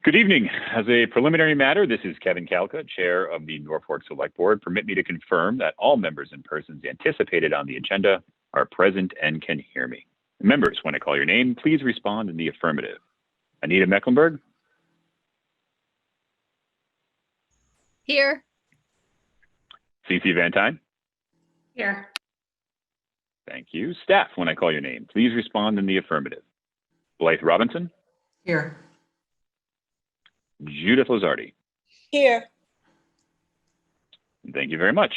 Good evening. As a preliminary matter, this is Kevin Kalka, Chair of the Norfolk Select Board. Permit me to confirm that all members and persons anticipated on the agenda are present and can hear me. Members, when I call your name, please respond in the affirmative. Anita Mecklenburg? Here. Cece Van Tine? Here. Thank you. Staff, when I call your name, please respond in the affirmative. Blythe Robinson? Here. Judith Lizardi? Here. Thank you very much.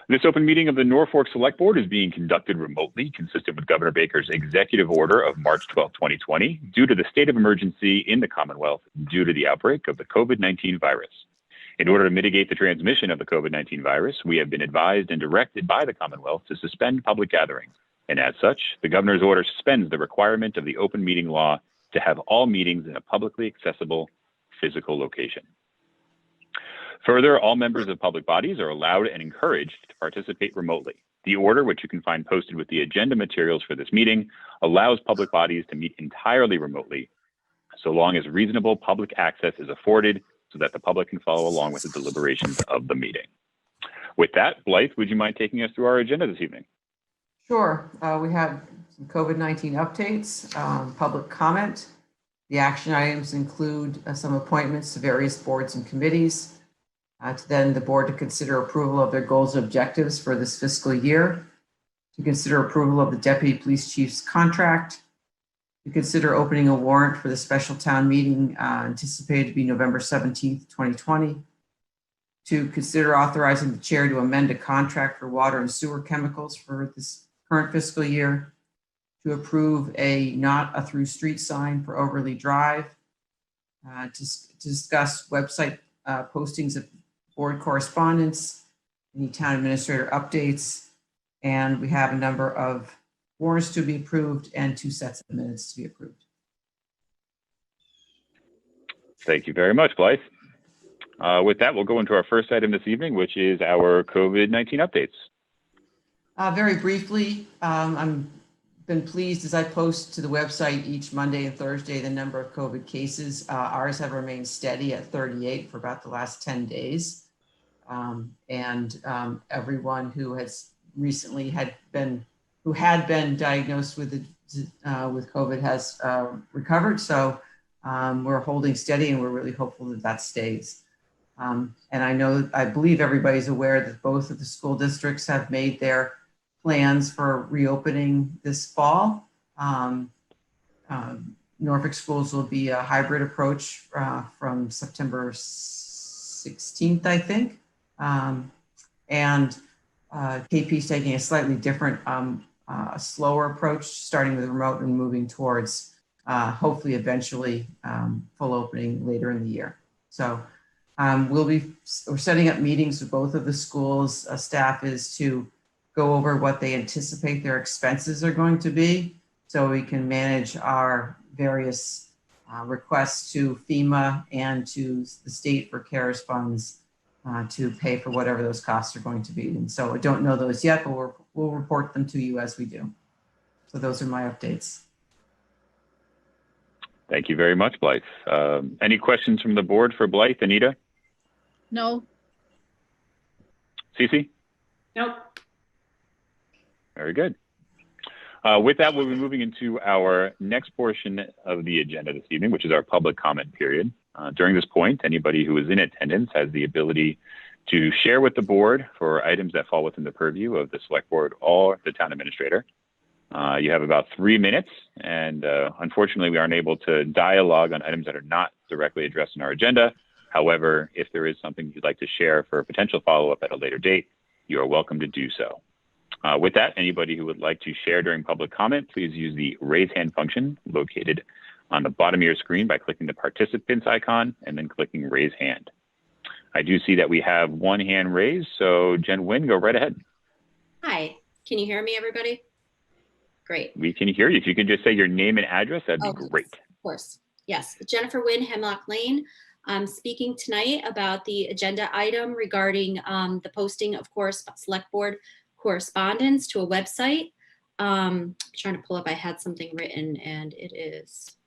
This open meeting of the Norfolk Select Board is being conducted remotely, consistent with Governor Baker's executive order of March 12, 2020, due to the state of emergency in the Commonwealth due to the outbreak of the COVID-19 virus. In order to mitigate the transmission of the COVID-19 virus, we have been advised and directed by the Commonwealth to suspend public gatherings. And as such, the governor's order suspends the requirement of the open meeting law to have all meetings in a publicly accessible physical location. Further, all members of public bodies are allowed and encouraged to participate remotely. The order, which you can find posted with the agenda materials for this meeting, allows public bodies to meet entirely remotely, so long as reasonable public access is afforded so that the public can follow along with the deliberations of the meeting. With that, Blythe, would you mind taking us through our agenda this evening? Sure. We have some COVID-19 updates, public comment. The action items include some appointments to various boards and committees. To then the board to consider approval of their goals and objectives for this fiscal year, to consider approval of the deputy police chief's contract, to consider opening a warrant for the special town meeting anticipated to be November 17th, 2020, to consider authorizing the chair to amend a contract for water and sewer chemicals for this current fiscal year, to approve a not a through street sign for Overly Drive, to discuss website postings of board correspondence, any town administrator updates, and we have a number of warrants to be approved and 2 sets of minutes to be approved. Thank you very much, Blythe. With that, we'll go into our first item this evening, which is our COVID-19 updates. Very briefly, I'm been pleased as I post to the website each Monday and Thursday the number of COVID cases. Ours have remained steady at 38 for about the last 10 days. Everyone who has recently had been diagnosed with COVID has recovered. So we're holding steady and we're really hopeful that that stays. And I believe everybody's aware that both of the school districts have made their plans for reopening this fall. Norfolk schools will be a hybrid approach from September 16th, I think. KP is taking a slightly different, slower approach, starting with remote and moving towards hopefully eventually full opening later in the year. So we're setting up meetings with both of the schools. Staff is to go over what they anticipate their expenses are going to be so we can manage our various requests to FEMA and to the state for CARES funds to pay for whatever those costs are going to be. And so I don't know those yet, but we'll report them to you as we do. So those are my updates. Thank you very much, Blythe. Any questions from the board for Blythe? Anita? No. Cece? Nope. Very good. With that, we'll be moving into our next portion of the agenda this evening, which is our public comment period. During this point, anybody who is in attendance has the ability to share with the board for items that fall within the purview of the select board or the town administrator. You have about 3 minutes, and unfortunately, we aren't able to dialogue on items that are not directly addressed in our agenda. However, if there is something you'd like to share for a potential follow-up at a later date, you are welcome to do so. With that, anybody who would like to share during public comment, please use the raise hand function located on the bottom of your screen by clicking the participants icon and then clicking raise hand. I do see that we have one hand raised, so Jen Wynn, go right ahead. Hi, can you hear me, everybody? Great. We can hear you. If you could just say your name and address, that'd be great. Of course. Yes, Jennifer Wynn, Hemlock Lane. I'm speaking tonight about the agenda item regarding the posting of select board correspondence to a website. Trying to pull up, I had something written and it is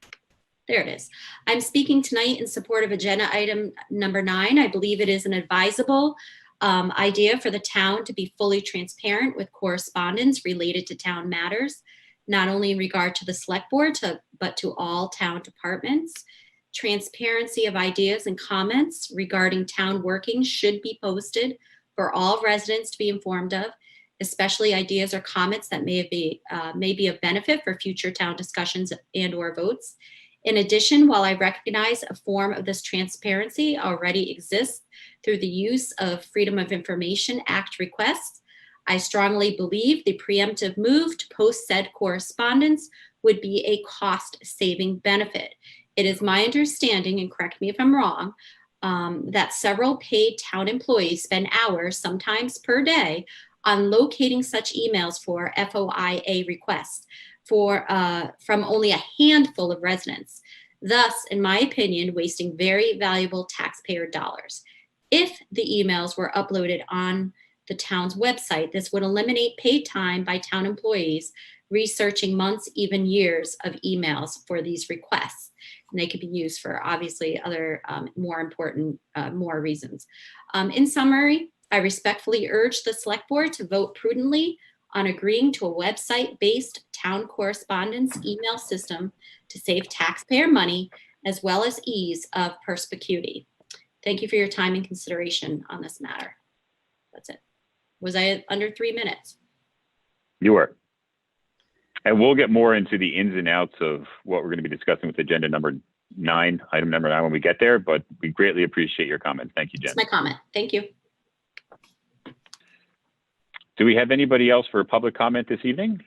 There it is. I'm speaking tonight in support of agenda item number 9. I believe it is an advisable idea for the town to be fully transparent with correspondence related to town matters, not only in regard to the select board, but to all town departments. Transparency of ideas and comments regarding town workings should be posted for all residents to be informed of, especially ideas or comments that may be of benefit for future town discussions and/or votes. In addition, while I recognize a form of this transparency already exists through the use of Freedom of Information Act requests, I strongly believe the preemptive move to post said correspondence would be a cost-saving benefit. It is my understanding, and correct me if I'm wrong, that several paid town employees spend hours, sometimes per day, on locating such emails for FOIA requests from only a handful of residents, thus, in my opinion, wasting very valuable taxpayer dollars. If the emails were uploaded on the town's website, this would eliminate paid time by town employees researching months, even years of emails for these requests. And they could be used for obviously other more important, more reasons. In summary, I respectfully urge the select board to vote prudently on agreeing to a website-based town correspondence email system to save taxpayer money as well as ease of perspicuity. Thank you for your time and consideration on this matter. That's it. Was I under 3 minutes? You were. And we'll get more into the ins and outs of what we're going to be discussing with agenda number 9, item number 9 when we get there, but we greatly appreciate your comments. Thank you, Jen. That's my comment. Thank you. Do we have anybody else for public comment this evening?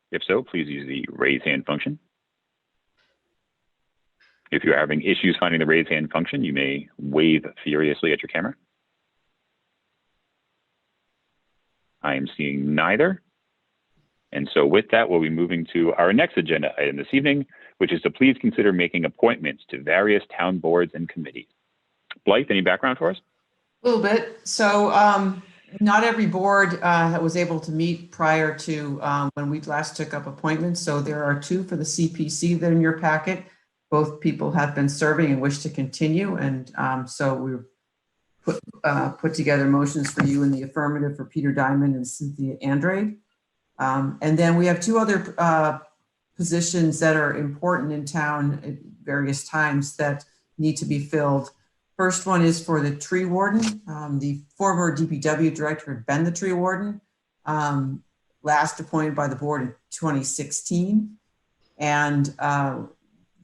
If so, please use the raise hand function. If you're having issues finding the raise hand function, you may wave furiously at your camera. I am seeing neither. And so with that, we'll be moving to our next agenda item this evening, which is to please consider making appointments to various town boards and committees. Blythe, any background for us? A little bit. So not every board was able to meet prior to when we last took up appointments. So there are 2 for the CPC that are in your packet. Both people have been serving and wish to continue. And so we've put together motions for you in the affirmative for Peter Diamond and Cynthia Andrade. And then we have 2 other positions that are important in town at various times that need to be filled. First one is for the tree warden. The former DPW director had been the tree warden, last appointed by the board in 2016. And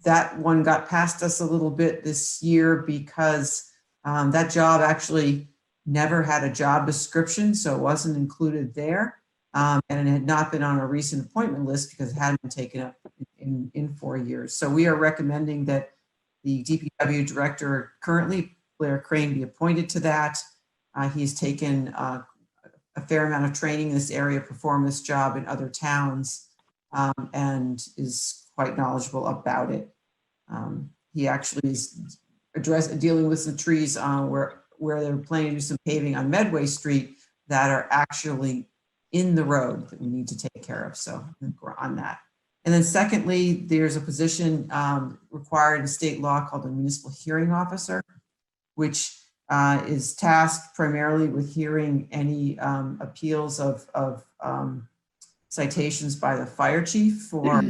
that one got past us a little bit this year because that job actually never had a job description, so it wasn't included there. And it had not been on a recent appointment list because it hadn't been taken up in 4 years. So we are recommending that the DPW director currently, Blair Crane, be appointed to that. He's taken a fair amount of training in this area, performed this job in other towns, and is quite knowledgeable about it. He actually is dealing with some trees where they're planning to do some paving on Medway Street that are actually in the road that we need to take care of. So I think we're on that. And then secondly, there's a position required in state law called a municipal hearing officer, which is tasked primarily with hearing any appeals of citations by the fire chief for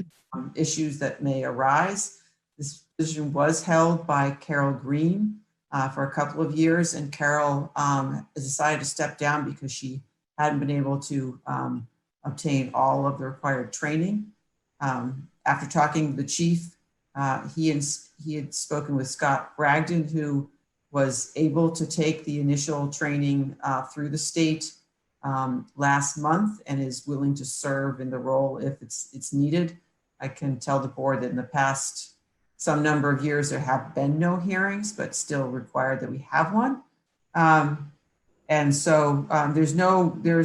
issues that may arise. This position was held by Carroll Green for a couple of years, and Carroll has decided to step down because she hadn't been able to obtain all of the required training. After talking to the chief, he had spoken with Scott Bragdon, who was able to take the initial training through the state last month and is willing to serve in the role if it's needed. I can tell the board that in the past some number of years there have been no hearings, but still required that we have one. And so there is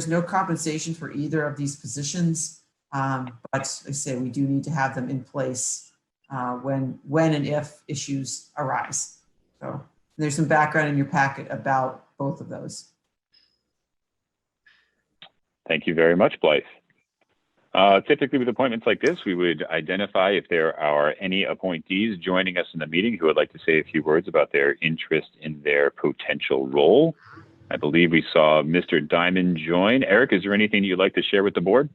no compensation for either of these positions, but like I say, we do need to have them in place when and if issues arise. So there's some background in your packet about both of those. Thank you very much, Blythe. Typically with appointments like this, we would identify if there are any appointees joining us in the meeting who would like to say a few words about their interest in their potential role. I believe we saw Mr. Diamond join. Eric, is there anything you'd like to share with the board?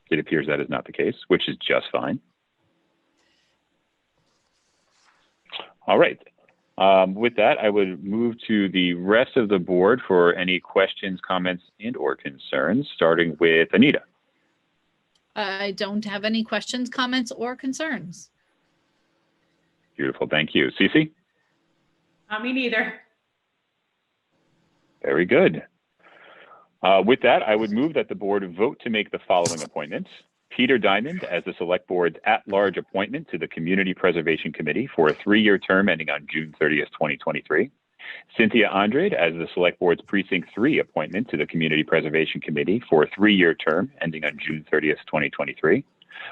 It appears that is not the case, which is just fine. All right. With that, I would move to the rest of the board for any questions, comments, and/or concerns, starting with Anita. I don't have any questions, comments, or concerns. Beautiful, thank you. Cece? Me neither. Very good. With that, I would move that the board vote to make the following appointments. Peter Diamond as the Select Board's at-large appointment to the Community Preservation Committee for a 3-year term ending on June 30th, 2023. Cynthia Andrade as the Select Board's Precinct 3 appointment to the Community Preservation Committee for a 3-year term ending on June 30th, 2023.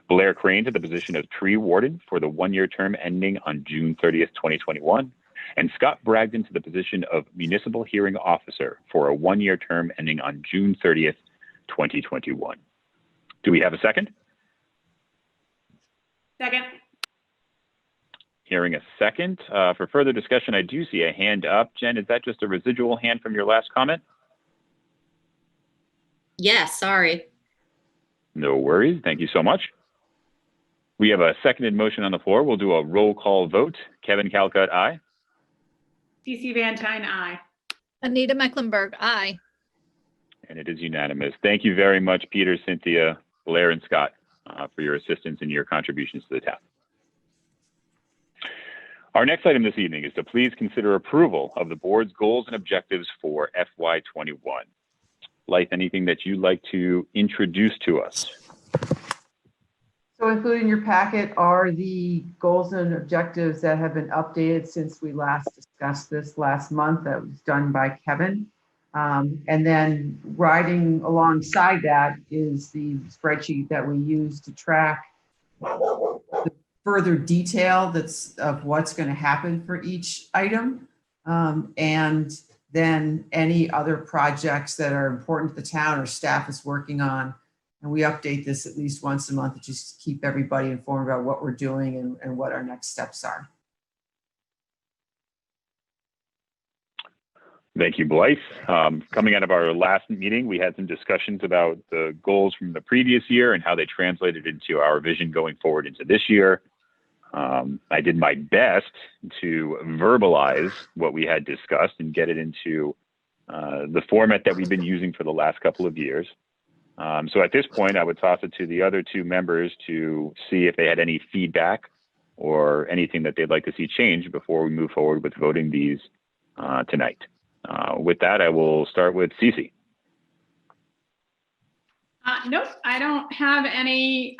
Blair Crane to the position of Tree Warden for the 1-year term ending on June 30th, 2021. And Scott Bragdon to the position of Municipal Hearing Officer for a 1-year term ending on June 30th, 2021. Do we have a second? Second. Hearing a second. For further discussion, I do see a hand up. Jen, is that just a residual hand from your last comment? Yes, sorry. No worries. Thank you so much. We have a seconded motion on the floor. We'll do a roll call vote. Kevin Calcutt, aye. CC Van Tine, aye. Anita Mecklenburg, aye. And it is unanimous. Thank you very much, Peter, Cynthia, Blair, and Scott, for your assistance and your contributions to the task. Our next item this evening is to please consider approval of the board's goals and objectives for FY21. Blythe, anything that you'd like to introduce to us? So included in your packet are the goals and objectives that have been updated since we last discussed this last month. That was done by Kevin. And then riding alongside that is the spreadsheet that we use to track the further detail that's of what's going to happen for each item. And then any other projects that are important to the town or staff is working on. And we update this at least once a month to just keep everybody informed about what we're doing and what our next steps are. Thank you, Blythe. Coming out of our last meeting, we had some discussions about the goals from the previous year and how they translated into our vision going forward into this year. I did my best to verbalize what we had discussed and get it into the format that we've been using for the last couple of years. So at this point, I would toss it to the other two members to see if they had any feedback or anything that they'd like to see change before we move forward with voting these tonight. With that, I will start with Cece. Nope, I don't have any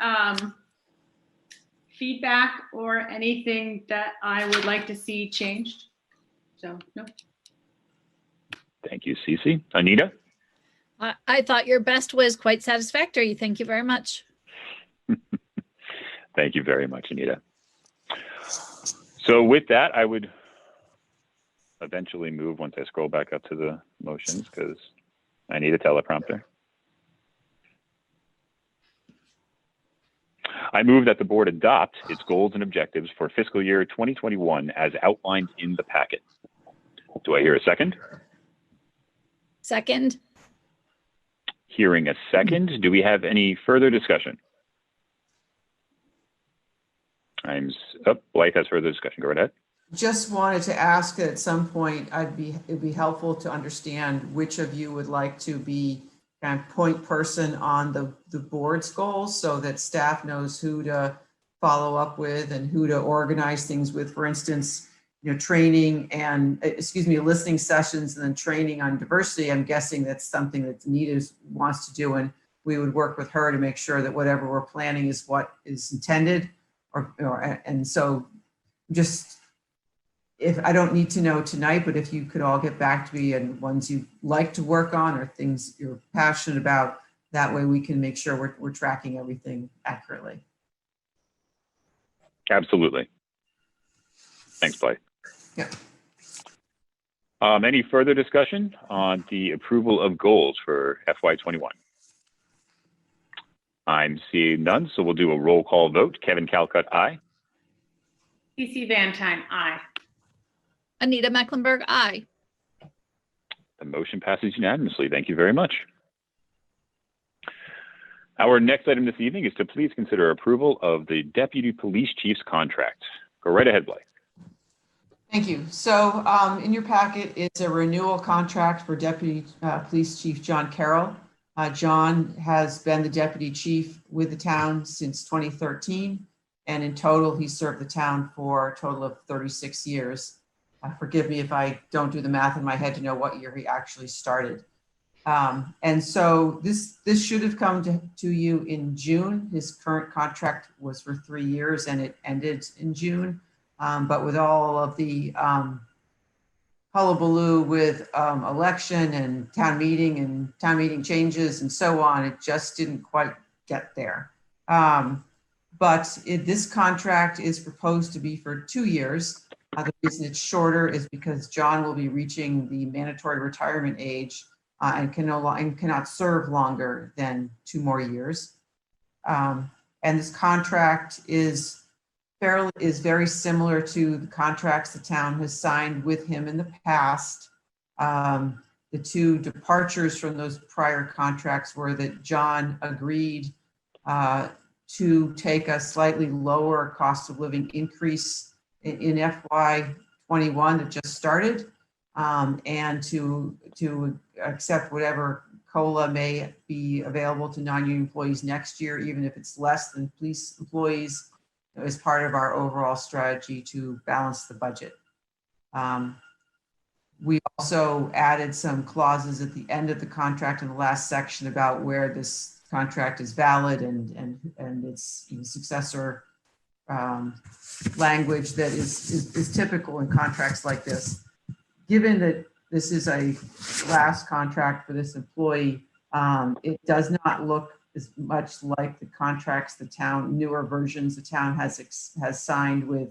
feedback or anything that I would like to see changed. So, no. Thank you, Cece. Anita? I thought your best was quite satisfactory. Thank you very much. Thank you very much, Anita. So with that, I would eventually move once I scroll back up to the motions because I need a teleprompter. I move that the board adopt its goals and objectives for fiscal year 2021 as outlined in the packet. Do I hear a second? Second. Hearing a second. Do we have any further discussion? Blythe has further discussion. Go right ahead. Just wanted to ask that at some point it'd be helpful to understand which of you would like to be kind of point person on the board's goals so that staff knows who to follow up with and who to organize things with. For instance, training and, listening sessions and then training on diversity. I'm guessing that's something that Anita wants to do, and we would work with her to make sure that whatever we're planning is what is intended. And so just, if I don't need to know tonight, but if you could all get back to me and ones you like to work on or things you're passionate about, that way we can make sure we're tracking everything accurately. Absolutely. Thanks, Blythe. Yep. Any further discussion on the approval of goals for FY21? I'm seeing none, so we'll do a roll call vote. Kevin Calcutt, aye. TC Van Tine, aye. Anita Mecklenburg, aye. The motion passes unanimously. Thank you very much. Our next item this evening is to please consider approval of the Deputy Police Chief's contract. Go right ahead, Blake. Thank you. So in your packet is a renewal contract for Deputy Police Chief John Carroll. John has been the deputy chief with the town since 2013, and in total, he served the town for a total of 36 years. Forgive me if I don't do the math in my head to know what year he actually started. And so this should have come to you in June. His current contract was for 3 years and it ended in June. But with all of the hullabaloo with election and town meeting changes and so on, it just didn't quite get there. But this contract is proposed to be for 2 years. The reason it's shorter is because John will be reaching the mandatory retirement age and cannot serve longer than 2 more years. And this contract is very similar to the contracts the town has signed with him in the past. The 2 departures from those prior contracts were that John agreed to take a slightly lower cost of living increase in FY21 that just started, and to accept whatever COLA may be available to non-union employees next year, even if it's less than police employees, as part of our overall strategy to balance the budget. We also added some clauses at the end of the contract in the last section about where this contract is valid and its successor language that is typical in contracts like this. Given that this is a last contract for this employee, it does not look as much like the contracts the town, newer versions the town has signed with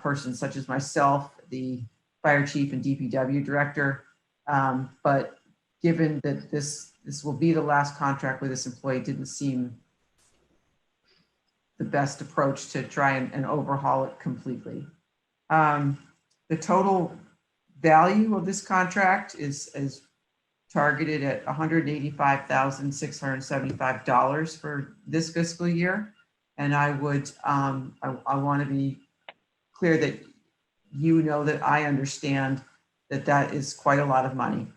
persons such as myself, the fire chief and DPW director. But given that this will be the last contract with this employee, it didn't seem the best approach to try and overhaul it completely. The total value of this contract is targeted at $185,675 for this fiscal year. And I would, I want to be clear that you know that I understand that that is quite a lot of money.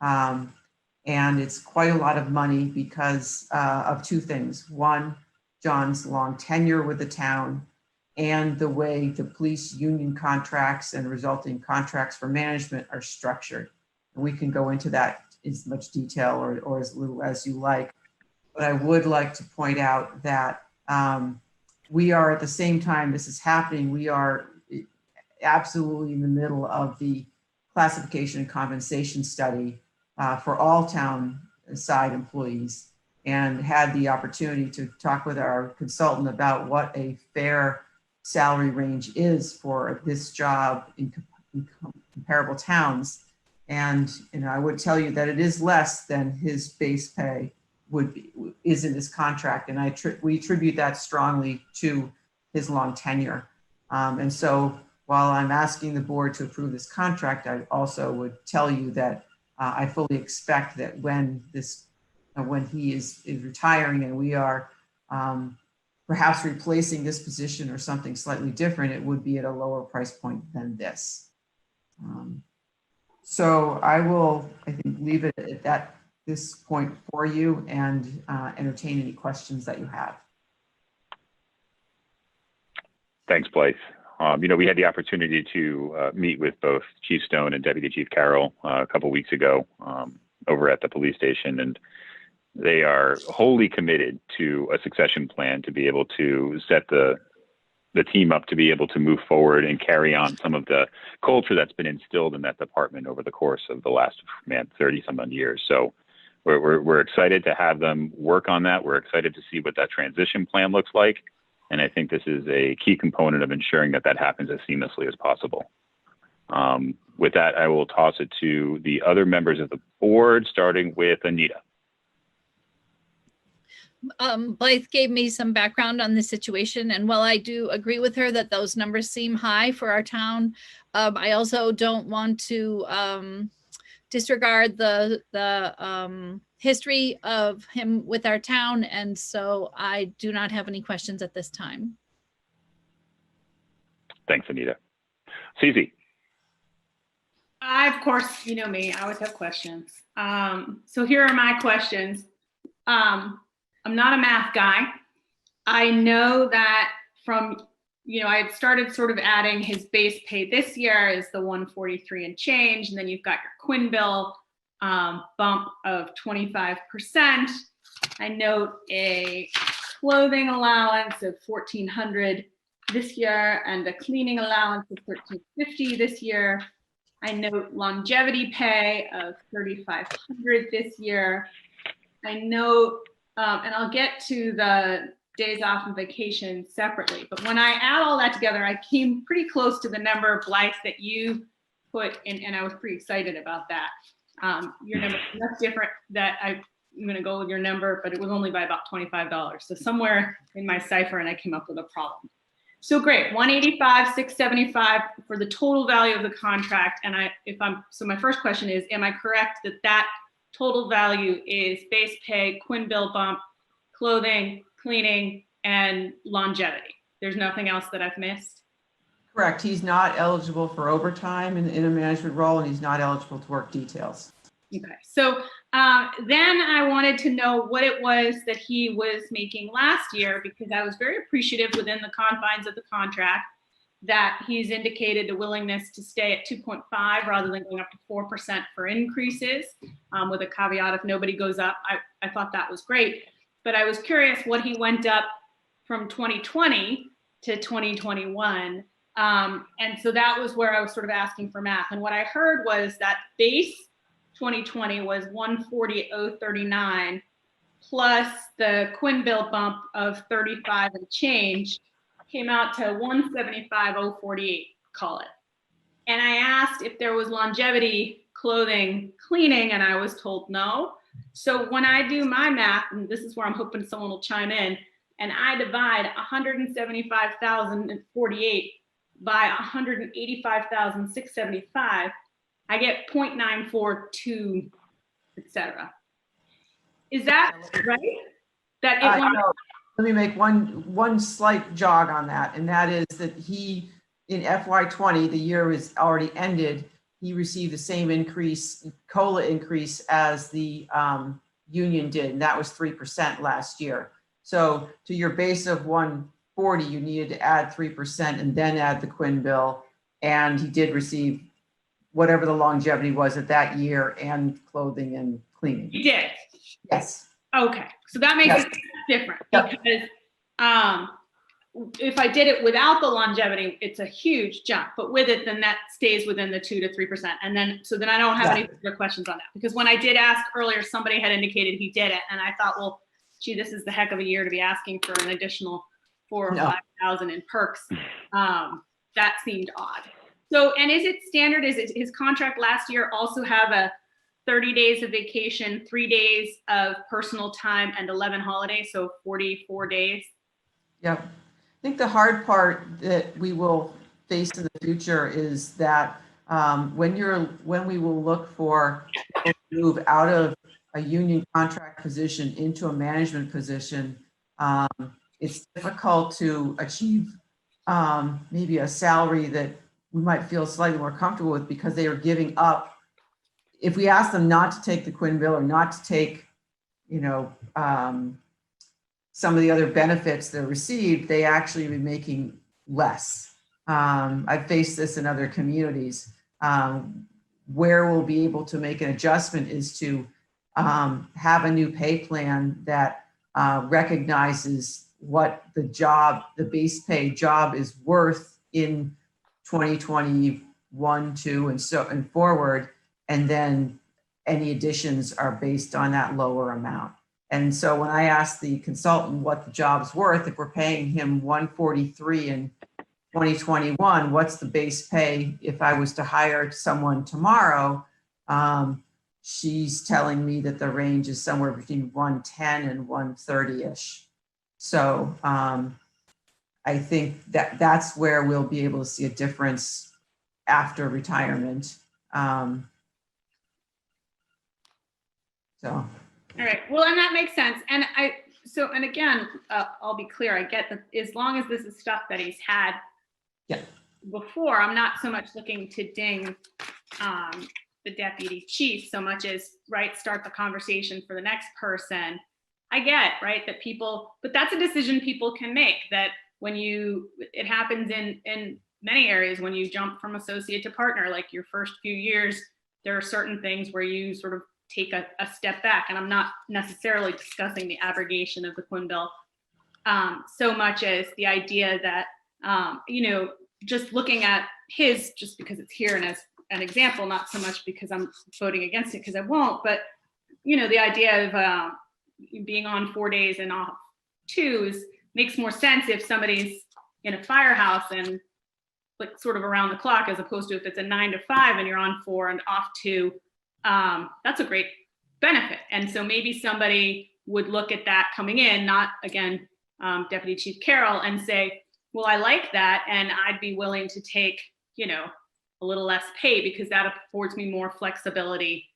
And it's quite a lot of money because of 2 things. One, John's long tenure with the town and the way the police union contracts and resulting contracts for management are structured. And we can go into that in as much detail or as little as you like. But I would like to point out that we are, at the same time this is happening, we are absolutely in the middle of the classification and compensation study for all town side employees, and had the opportunity to talk with our consultant about what a fair salary range is for this job in comparable towns. And I would tell you that it is less than his base pay is in this contract, and we attribute that strongly to his long tenure. And so while I'm asking the board to approve this contract, I also would tell you that I fully expect that when he is retiring and we are perhaps replacing this position or something slightly different, it would be at a lower price point than this. So I will, I think, leave it at this point for you and entertain any questions that you have. Thanks, Blythe. We had the opportunity to meet with both Chief Stone and Deputy Chief Carroll a couple weeks ago over at the police station, and they are wholly committed to a succession plan to be able to set the team up to be able to move forward and carry on some of the culture that's been instilled in that department over the course of the last 30 some odd years. So we're excited to have them work on that. We're excited to see what that transition plan looks like. And I think this is a key component of ensuring that that happens as seamlessly as possible. With that, I will toss it to the other members of the board, starting with Anita. Blythe gave me some background on the situation, and while I do agree with her that those numbers seem high for our town, I also don't want to disregard the history of him with our town, and so I do not have any questions at this time. Thanks, Anita. Cece. Of course, you know me, I always have questions. So here are my questions. I'm not a math guy. I know that from, I had started sort of adding his base pay this year is the 143 and change, and then you've got your Quinn bill bump of 25%. I note a clothing allowance of $1,400 this year and a cleaning allowance of $1,350 this year. I note longevity pay of $3,500 this year. I note, and I'll get to the days off and vacation separately, but when I add all that together, I came pretty close to the number, Blythe, that you put in, and I was pretty excited about that. Your number is enough different that I'm going to go with your number, but it was only by about $25. So somewhere in my cipher, and I came up with a problem. So great, 185, 675 for the total value of the contract. And so my first question is, am I correct that that total value is base pay, Quinn bill bump, clothing, cleaning, and longevity? There's nothing else that I've missed? Correct. He's not eligible for overtime in a management role, and he's not eligible to work details. Okay, so then I wanted to know what it was that he was making last year, because I was very appreciative within the confines of the contract that he's indicated a willingness to stay at 2.5 rather than going up to 4% for increases, with a caveat if nobody goes up. I thought that was great, but I was curious what he went up from 2020 to 2021. And so that was where I was sort of asking for math. And what I heard was that base 2020 was 140,039 plus the Quinn bill bump of 35 and change came out to 175,048, call it. And I asked if there was longevity, clothing, cleaning, and I was told no. So when I do my math, and this is where I'm hoping someone will chime in, and I divide 175,048 by 185,675, I get 0.942, etc. Is that right? That it went no. Let me make one slight jog on that, and that is that he, in FY20, the year is already ended, he received the same increase, COLA increase, as the union did, and that was 3% last year. So to your base of 140, you needed to add 3% and then add the Quinn bill, and he did receive whatever the longevity was at that year and clothing and cleaning. You did? Yes. Okay, so that makes it different, because if I did it without the longevity, it's a huge jump, but with it, then that stays within the 2 to 3%. And then, so then I don't have any further questions on that, because when I did ask earlier, somebody had indicated he did it, and I thought, well, gee, this is the heck of a year to be asking for an additional 4,000 or 5,000 in perks. That seemed odd. So, and is it standard? Is it his contract last year also have a 30 days of vacation, 3 days of personal time, and 11 holidays, so 44 days? Yep. I think the hard part that we will face in the future is that when we will look for people to move out of a union contract position into a management position, it's difficult to achieve maybe a salary that we might feel slightly more comfortable with, because they are giving up. If we ask them not to take the Quinn bill or not to take, some of the other benefits they're received, they actually be making less. I've faced this in other communities. Where we'll be able to make an adjustment is to have a new pay plan that recognizes what the base pay job is worth in 2021, 2, and forward. And then any additions are based on that lower amount. And so when I asked the consultant what the job's worth, if we're paying him 143 in 2021, what's the base pay if I was to hire someone tomorrow? She's telling me that the range is somewhere between 110 and 130-ish. So I think that that's where we'll be able to see a difference after retirement. So. All right, well, and that makes sense. And and again, I'll be clear, I get that as long as this is stuff that he's had before, I'm not so much looking to ding the deputy chief so much as, right, start the conversation for the next person. I get, right, that people, but that's a decision people can make, that when it happens in many areas, when you jump from associate to partner, like your first few years, there are certain things where you sort of take a step back. And I'm not necessarily discussing the abrogation of the Quinn bill so much as the idea that, just looking at his, just because it's here and as an example, not so much because I'm voting against it, because I won't, but, the idea of being on 4 days and off 2s makes more sense if somebody's in a firehouse and like sort of around the clock, as opposed to if it's a 9 to 5 and you're on 4 and off 2. That's a great benefit. And so maybe somebody would look at that coming in, not again, Deputy Chief Carroll, and say, well, I like that. And I'd be willing to take, a little less pay because that affords me more flexibility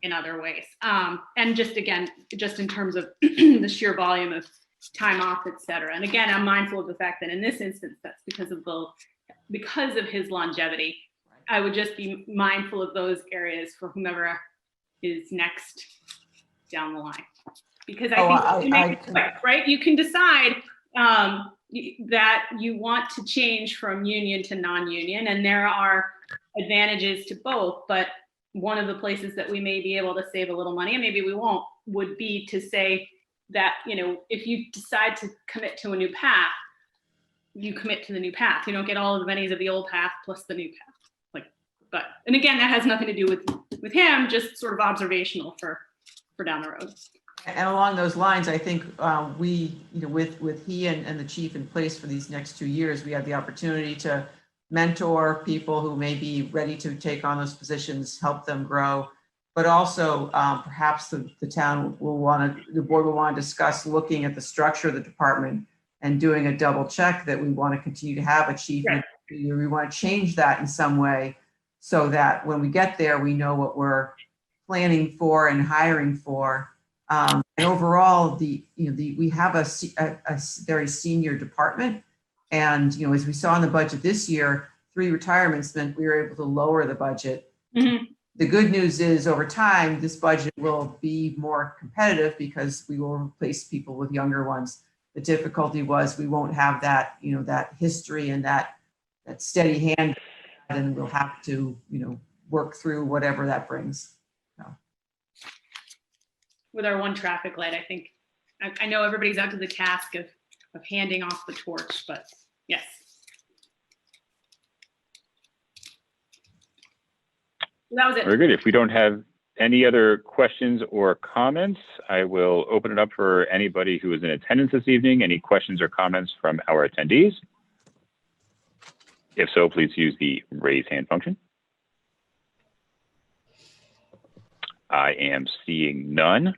in other ways. And just in terms of the sheer volume of time off, et cetera. And again, I'm mindful of the fact that in this instance, that's because of his longevity. I would just be mindful of those areas for whomever is next down the line. Because I think, right? You can decide that you want to change from union to non-union, and there are advantages to both, but one of the places that we may be able to save a little money, and maybe we won't, would be to say that, if you decide to commit to a new path, you commit to the new path. You don't get all of the bennies of the old path plus the new path. And again, that has nothing to do with him, just sort of observational for down the road. And along those lines, I think we, with he and the chief in place for these next 2 years, we have the opportunity to mentor people who may be ready to take on those positions, help them grow. But also perhaps the board will want to discuss looking at the structure of the department and doing a double check that we want to continue to have a chief. Right. We want to change that in some way so that when we get there, we know what we're planning for and hiring for. And overall, we have a very senior department. And, as we saw in the budget this year, 3 retirements meant we were able to lower the budget. Mm-hmm. The good news is over time, this budget will be more competitive because we will replace people with younger ones. The difficulty was we won't have that, that history and that steady hand, and we'll have to, work through whatever that brings. With our one traffic light, I think, I know everybody's up to the task of handing off the torch, but yes. That was it. Very good. If we don't have any other questions or comments, I will open it up for anybody who is in attendance this evening. Any questions or comments from our attendees? If so, please use the raise hand function. I am seeing none.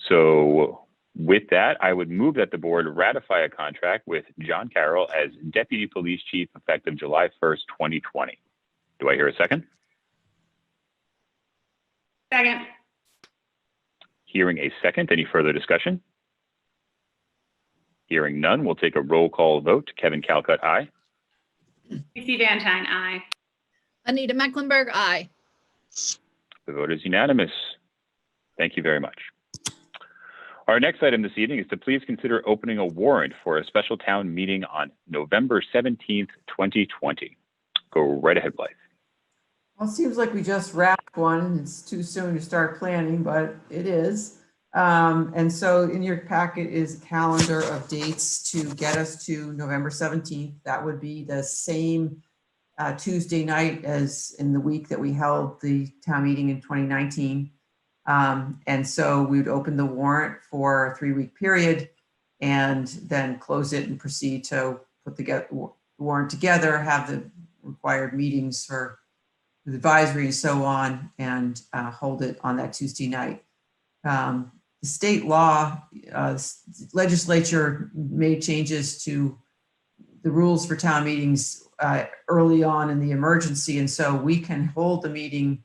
So with that, I would move that the board ratify a contract with John Carroll as Deputy Police Chief effective July 1st, 2020. Do I hear a second? Second. Hearing a second. Any further discussion? Hearing none, we'll take a roll call vote. Kevin Calcutt, aye. Casey Van Tine, aye. Anita Mecklenburg, aye. The vote is unanimous. Thank you very much. Our next item this evening is to please consider opening a warrant for a special town meeting on November 17th, 2020. Go right ahead, Blythe. Well, it seems like we just wrapped one. It's too soon to start planning, but it is. And so in your packet is a calendar of dates to get us to November 17th. That would be the same Tuesday night as in the week that we held the town meeting in 2019. And so we would open the warrant for a 3-week period and then close it and proceed to put the warrant together, have the required meetings for the advisory and so on, and hold it on that Tuesday night. The state law legislature made changes to the rules for town meetings early on in the emergency, and so we can hold the meeting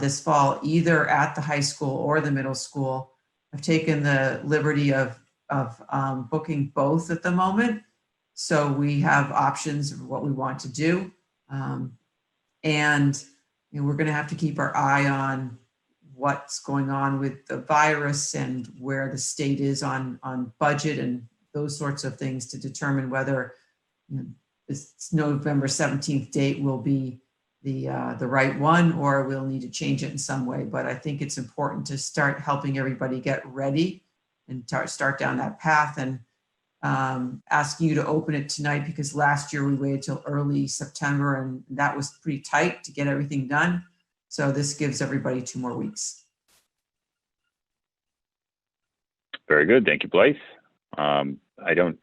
this fall either at the high school or the middle school. I've taken the liberty of booking both at the moment, so we have options of what we want to do, and we're going to have to keep our eye on what's going on with the virus and where the state is on budget and those sorts of things to determine whether this November 17th date will be the right one, or we'll need to change it in some way. But I think it's important to start helping everybody get ready and start down that path, and asking you to open it tonight, because last year we waited till early September and that was pretty tight to get everything done. So this gives everybody 2 more weeks. Very good. Thank you, Blythe. I don't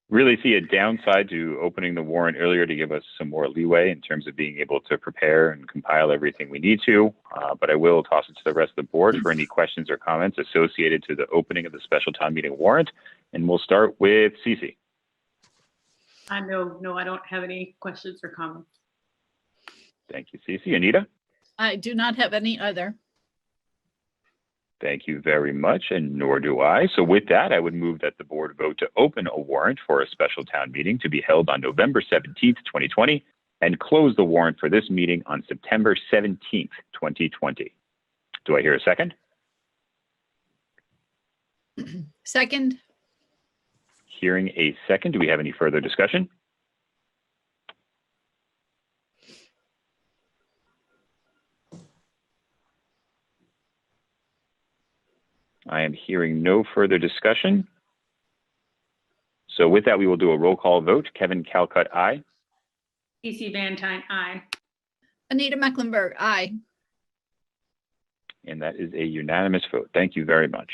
really see a downside to opening the warrant earlier to give us some more leeway in terms of being able to prepare and compile everything we need to, but I will toss it to the rest of the board for any questions or comments associated to the opening of the special town meeting warrant. And we'll start with Cece. No, I don't have any questions or comments. Thank you, Cece. Anita? I do not have any other. Thank you very much, and nor do I. So with that, I would move that the board vote to open a warrant for a special town meeting to be held on November 17th, 2020, and close the warrant for this meeting on September 17th, 2020. Do I hear a second? Second. Hearing a second. Do we have any further discussion? I am hearing no further discussion. So with that, we will do a roll call vote. Kevin Calcutt, aye. PC Van Tine, aye. Anita Mecklenburg, aye. And that is a unanimous vote. Thank you very much.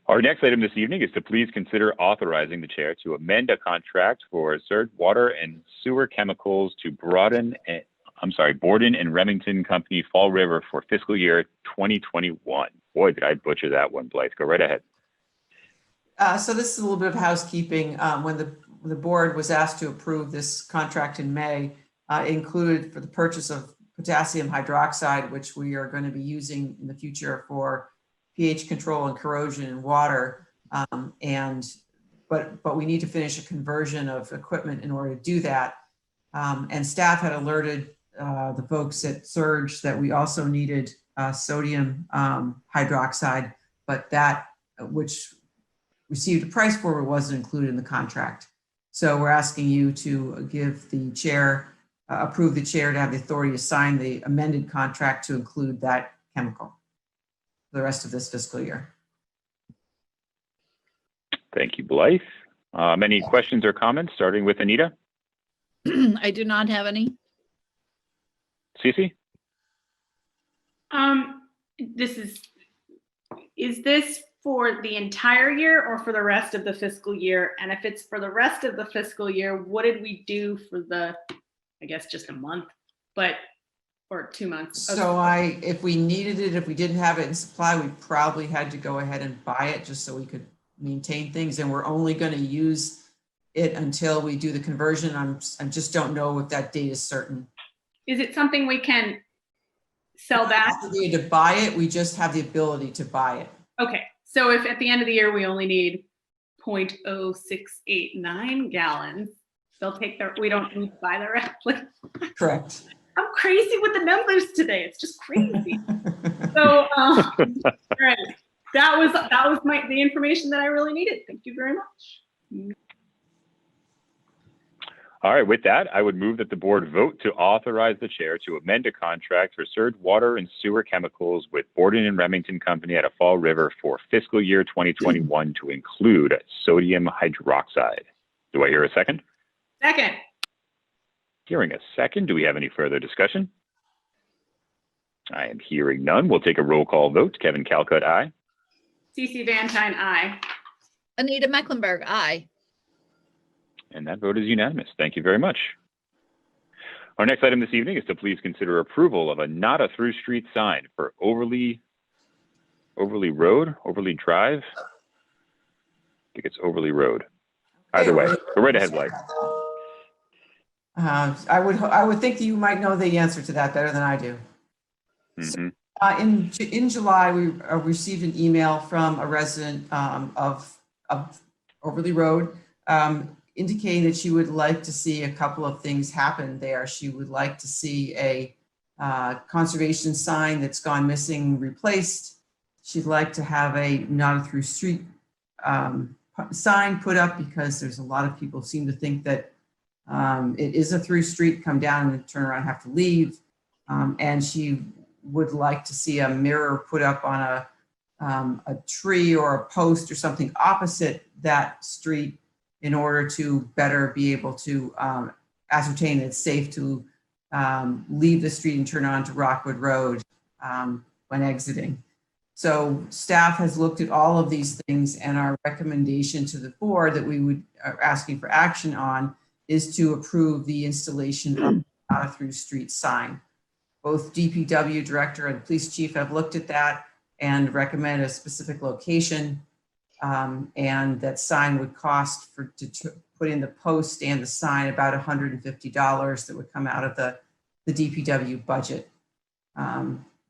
Our next item this evening is to please consider authorizing the chair to amend a contract for Surge Water and Sewer Chemicals to Borden and Remington Company, Fall River, for fiscal year 2021. Boy, did I butcher that one, Blythe. Go right ahead. So this is a little bit of housekeeping. When the board was asked to approve this contract in May, it included for the purchase of potassium hydroxide, which we are going to be using in the future for pH control and corrosion in water. But we need to finish a conversion of equipment in order to do that. And staff had alerted the folks at Surge that we also needed sodium hydroxide, but that which received a price for it wasn't included in the contract. So we're asking you to give the chair, approve the chair to have the authority to sign the amended contract to include that chemical for the rest of this fiscal year. Thank you, Blythe. Any questions or comments, starting with Anita? I do not have any. Cece? Is this for the entire year or for the rest of the fiscal year? And if it's for the rest of the fiscal year, what did we do for the, I guess just a month, or 2 months? So if we needed it, if we didn't have it in supply, we probably had to go ahead and buy it just so we could maintain things. And we're only going to use it until we do the conversion. I just don't know if that date is certain. Is it something we can sell back? We need to buy it. We just have the ability to buy it. Okay. So if at the end of the year, we only need 0.0689 gallons, they'll take we don't need to buy the rest. Correct. I'm crazy with the numbers today. It's just crazy. So, all right. That was the information that I really needed. Thank you very much. All right, with that, I would move that the board vote to authorize the chair to amend a contract for Surge Water and Sewer Chemicals with Warden and Remington Company at a Fall River for fiscal year 2021 to include sodium hydroxide. Do I hear a second? Second. Hearing a second, do we have any further discussion? I am hearing none. We'll take a roll call vote. Kevin Calcutt, aye. CC Van Tine, aye. Anita Mecklenburg, aye. And that vote is unanimous. Thank you very much. Our next item this evening is to please consider approval of a not a through street sign for Overly Drive. I think it's Overly Road. Either way, go right ahead, Blake. I would think that you might know the answer to that better than I do. Mm-hmm. In July, we received an email from a resident of Overly Road indicating that she would like to see a couple of things happen there. She would like to see a conservation sign that's gone missing replaced. She'd like to have a not a through street sign put up because there's a lot of people seem to think that it is a through street, come down and turn around, have to leave. And she would like to see a mirror put up on a tree or a post or something opposite that street in order to better be able to ascertain that it's safe to leave the street and turn onto Rockwood Road when exiting. So staff has looked at all of these things, and our recommendation to the board that we would are asking for action on is to approve the installation of not a through street sign. Both DPW director and police chief have looked at that and recommend a specific location. And that sign would cost to put in the post and the sign about $150 that would come out of the DPW budget.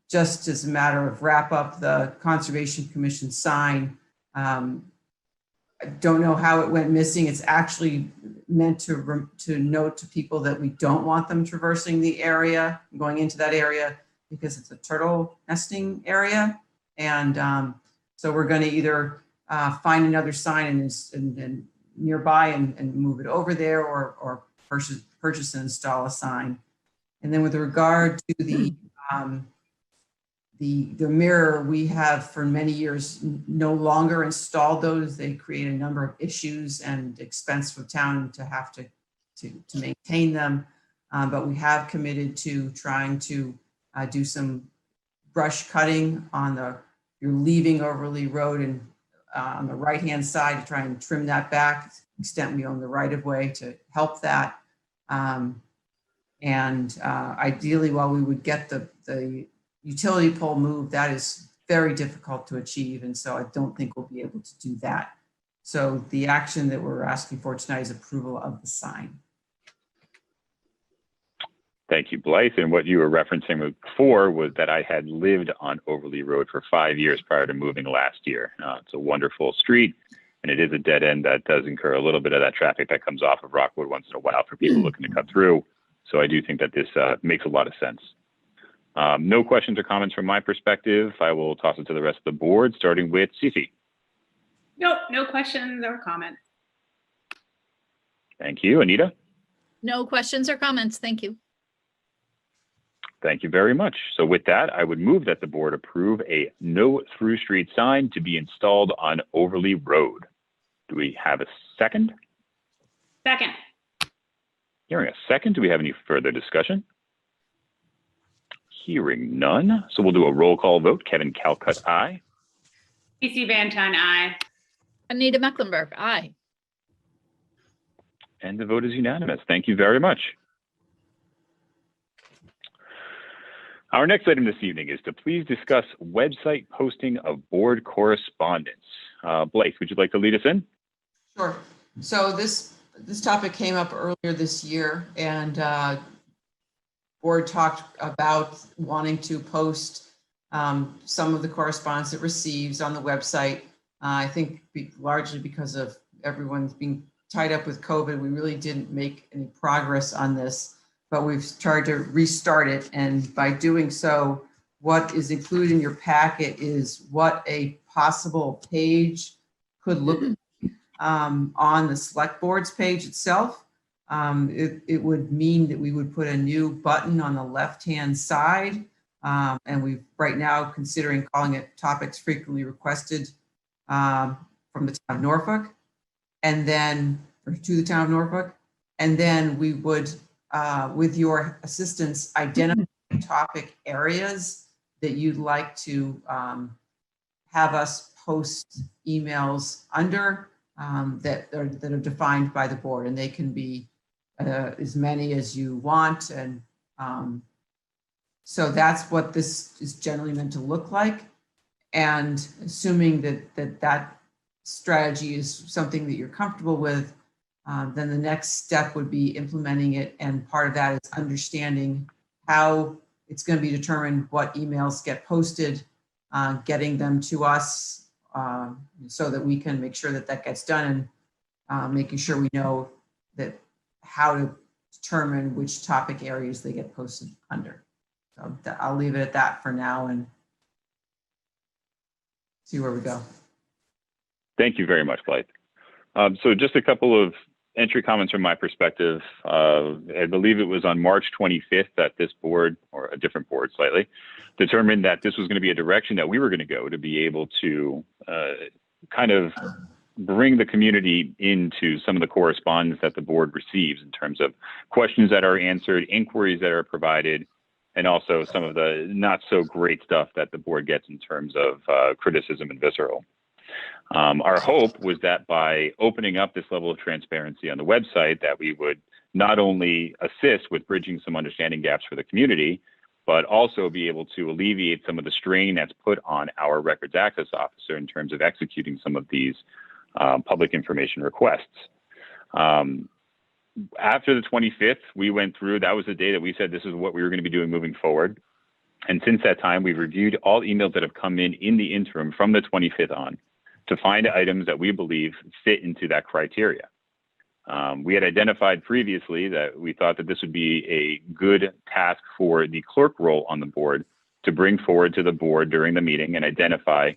Just as a matter of wrap up the Conservation Commission sign, I don't know how it went missing. It's actually meant to note to people that we don't want them traversing the area, going into that area, because it's a turtle nesting area. And so we're going to either find another sign and nearby and move it over there, or purchase and install a sign. And then with regard to the mirror, we have for many years no longer installed those. They create a number of issues and expense for town to have to maintain them. But we have committed to trying to do some brush cutting you're leaving Overly Road and on the right-hand side to try and trim that back to the extent we own the right-of-way to help that. Ideally, while we would get the utility pole moved, that is very difficult to achieve. And so I don't think we'll be able to do that. So the action that we're asking for tonight is approval of the sign. Thank you, Blythe. And what you were referencing before was that I had lived on Overly Road for 5 years prior to moving last year. It's a wonderful street, and it is a dead end that does incur a little bit of that traffic that comes off of Rockwood once in a while for people looking to cut through. So I do think that this makes a lot of sense. No questions or comments from my perspective. I will toss it to the rest of the board, starting with Cece. Nope, no questions or comments. Thank you. Anita? No questions or comments. Thank you. Thank you very much. So with that, I would move that the board approve a no through street sign to be installed on Overly Road. Do we have a second? Second. Hearing a second, do we have any further discussion? Hearing none. So we'll do a roll call vote. Kevin Calcutt, aye. Casey Van Tine, aye. Anita Mecklenburg, aye. And the vote is unanimous. Thank you very much. Our next item this evening is to please discuss website posting of board correspondence. Blythe, would you like to lead us in? Sure. So this topic came up earlier this year, and board talked about wanting to post some of the correspondence it receives on the website. I think largely because of everyone's being tied up with COVID, we really didn't make any progress on this, but we've tried to restart it. And by doing so, what is included in your packet is what a possible page could look like on the select board's page itself. It would mean that we would put a new button on the left-hand side. And we've right now considering calling it topics frequently requested from the town of Norfolk, and then to the town of Norfolk. And then we would, with your assistance, identify topic areas that you'd like to have us post emails under. that are defined by the board, and they can be as many as you want. And so that's what this is generally meant to look like. And assuming that strategy is something that you're comfortable with, then the next step would be implementing it. And part of that is understanding how it's going to be determined what emails get posted, getting them to us so that we can make sure that that gets done, and making sure we know that how to determine which topic areas they get posted under. So I'll leave it at that for now and see where we go. Thank you very much, Blythe. So just a couple of entry comments from my perspective. I believe it was on March 25th that this board, or a different board slightly, determined that this was going to be a direction that we were going to go to be able to kind of bring the community into some of the correspondence that the board receives in terms of questions that are answered, inquiries that are provided, and also some of the not so great stuff that the board gets in terms of criticism and visceral. Our hope was that by opening up this level of transparency on the website, that we would not only assist with bridging some understanding gaps for the community, but also be able to alleviate some of the strain that's put on our records access officer in terms of executing some of these public information requests. After the 25th, we went through, that was the day that we said this is what we were going to be doing moving forward. And since that time, we've reviewed all emails that have come in the interim from the 25th on to find items that we believe fit into that criteria. We had identified previously that we thought that this would be a good task for the clerk role on the board to bring forward to the board during the meeting and identify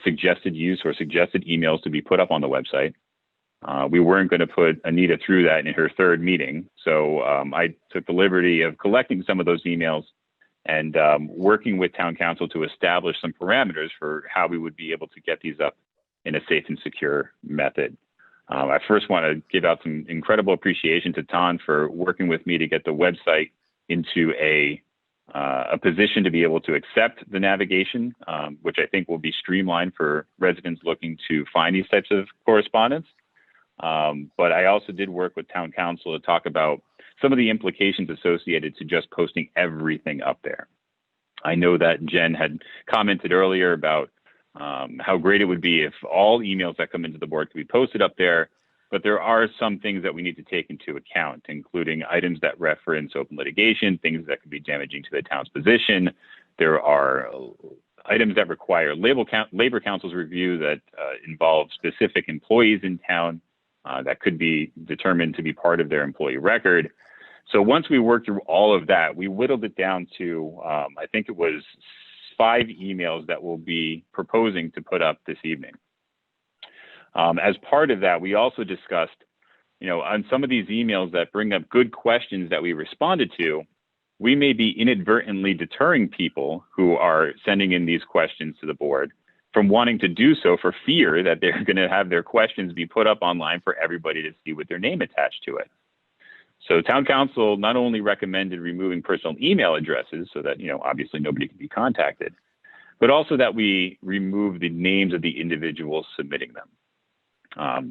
suggested use or suggested emails to be put up on the website. We weren't going to put Anita through that in her third meeting. So I took the liberty of collecting some of those emails and working with town council to establish some parameters for how we would be able to get these up in a safe and secure method. I first want to give out some incredible appreciation to Ton for working with me to get the website into a position to be able to accept the navigation, which I think will be streamlined for residents looking to find these types of correspondence. But I also did work with town council to talk about some of the implications associated to just posting everything up there. I know that Jen had commented earlier about how great it would be if all emails that come into the board could be posted up there, but there are some things that we need to take into account, including items that reference open litigation, things that could be damaging to the town's position. There are items that require labor council's review that involve specific employees in town that could be determined to be part of their employee record. So once we worked through all of that, we whittled it down to, I think it was 5 emails that we'll be proposing to put up this evening. As part of that, we also discussed, on some of these emails that bring up good questions that we responded to, we may be inadvertently deterring people who are sending in these questions to the board from wanting to do so for fear that they're going to have their questions be put up online for everybody to see with their name attached to it. So town council not only recommended removing personal email addresses so that, obviously nobody can be contacted, but also that we remove the names of the individuals submitting them.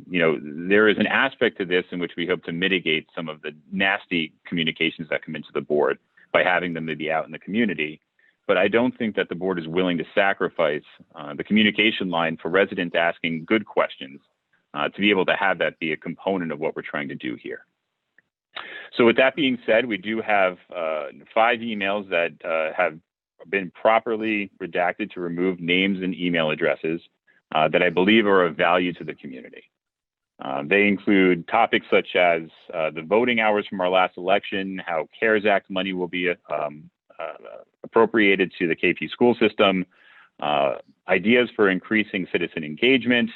There is an aspect to this in which we hope to mitigate some of the nasty communications that come into the board by having them to be out in the community. But I don't think that the board is willing to sacrifice the communication line for residents asking good questions to be able to have that be a component of what we're trying to do here. So with that being said, we do have 5 emails that have been properly redacted to remove names and email addresses that I believe are of value to the community. They include topics such as the voting hours from our last election, how CARES Act money will be appropriated to the KP school system, ideas for increasing citizen engagement,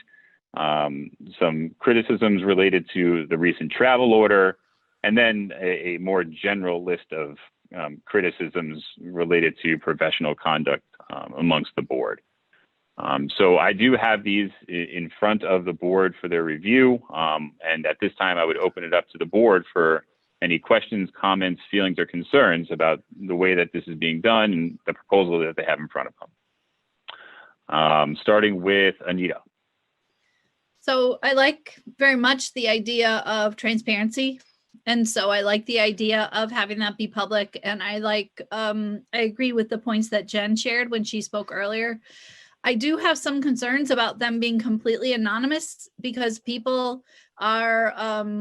some criticisms related to the recent travel order, and then a more general list of criticisms related to professional conduct amongst the board. So I do have these in front of the board for their review. And at this time, I would open it up to the board for any questions, comments, feelings, or concerns about the way that this is being done and the proposal that they have in front of them. Starting with Anita. So I like very much the idea of transparency. And so I like the idea of having that be public. And I agree with the points that Jen shared when she spoke earlier. I do have some concerns about them being completely anonymous because people are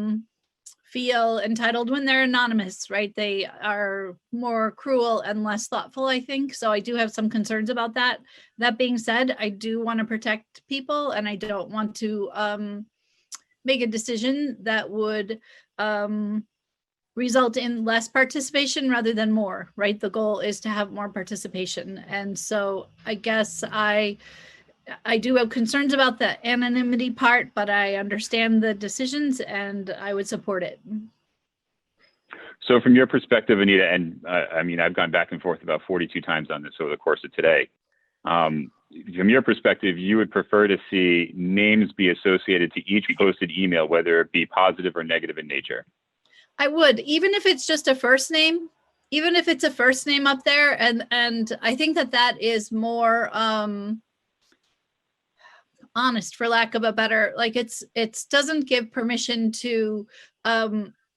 feel entitled when they're anonymous, right? They are more cruel and less thoughtful, I think. So I do have some concerns about that. That being said, I do want to protect people and I don't want to make a decision that would result in less participation rather than more, right? The goal is to have more participation. And so I guess I do have concerns about the anonymity part, but I understand the decisions and I would support it. So from your perspective, Anita, and I mean, I've gone back and forth about 42 times on this over the course of today. From your perspective, you would prefer to see names be associated to each posted email, whether it be positive or negative in nature? I would, even if it's just a first name, even if it's a first name up there. And I think that is more honest, for lack of a better, like it doesn't give permission to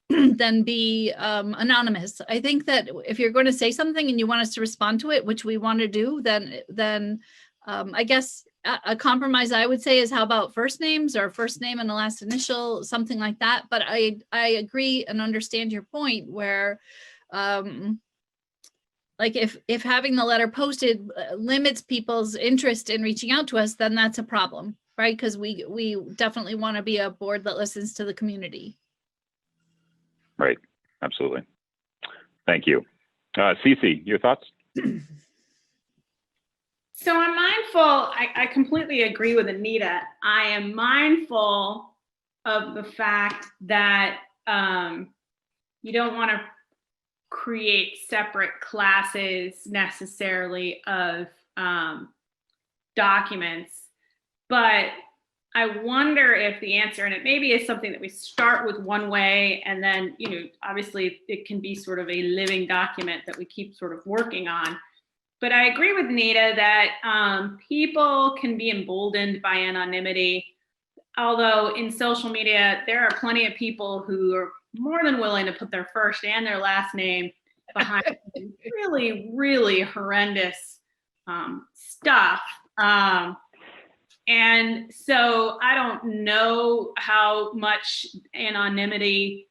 then be anonymous. I think that if you're going to say something and you want us to respond to it, which we want to do, then I guess a compromise I would say is how about first names or first name and the last initial, something like that. But I agree and understand your point where like if having the letter posted limits people's interest in reaching out to us, then that's a problem, right? Because we definitely want to be a board that listens to the community. Right, absolutely. Thank you. Cece, your thoughts? So I'm mindful, I completely agree with Anita. I am mindful of the fact that you don't want to create separate classes necessarily of documents, but I wonder if the answer, and it maybe is something that we start with one way and then, obviously it can be sort of a living document that we keep sort of working on. But I agree with Nita that people can be emboldened by anonymity. Although in social media, there are plenty of people who are more than willing to put their first and their last name behind really, really horrendous stuff. And so I don't know how much anonymity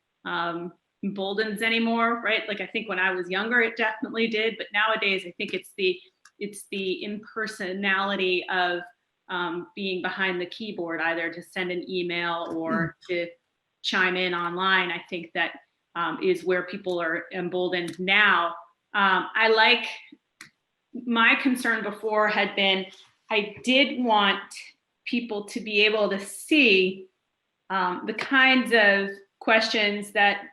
emboldens anymore, right? Like I think when I was younger, it definitely did, but nowadays I think it's the impersonality of being behind the keyboard, either to send an email or to chime in online. I think that is where people are emboldened now. My concern before had been, I did want people to be able to see the kinds of questions that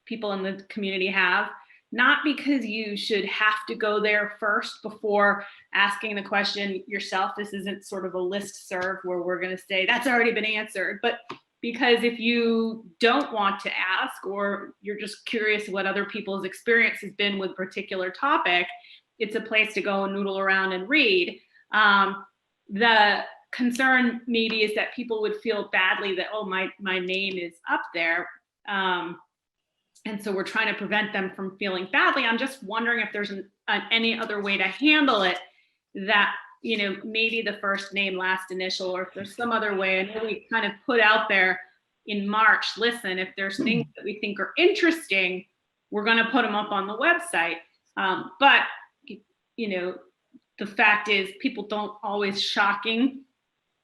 people in the community have, not because you should have to go there first before asking the question yourself. This isn't sort of a listserv where we're going to say that's already been answered, but because if you don't want to ask or you're just curious what other people's experience has been with a particular topic, it's a place to go and noodle around and read. The concern maybe is that people would feel badly that, oh, my name is up there. And so we're trying to prevent them from feeling badly. I'm just wondering if there's any other way to handle it that, maybe the first name, last initial, or if there's some other way. I know we kind of put out there in March, listen, if there's things that we think are interesting, we're going to put them up on the website. But, the fact is people don't always, shocking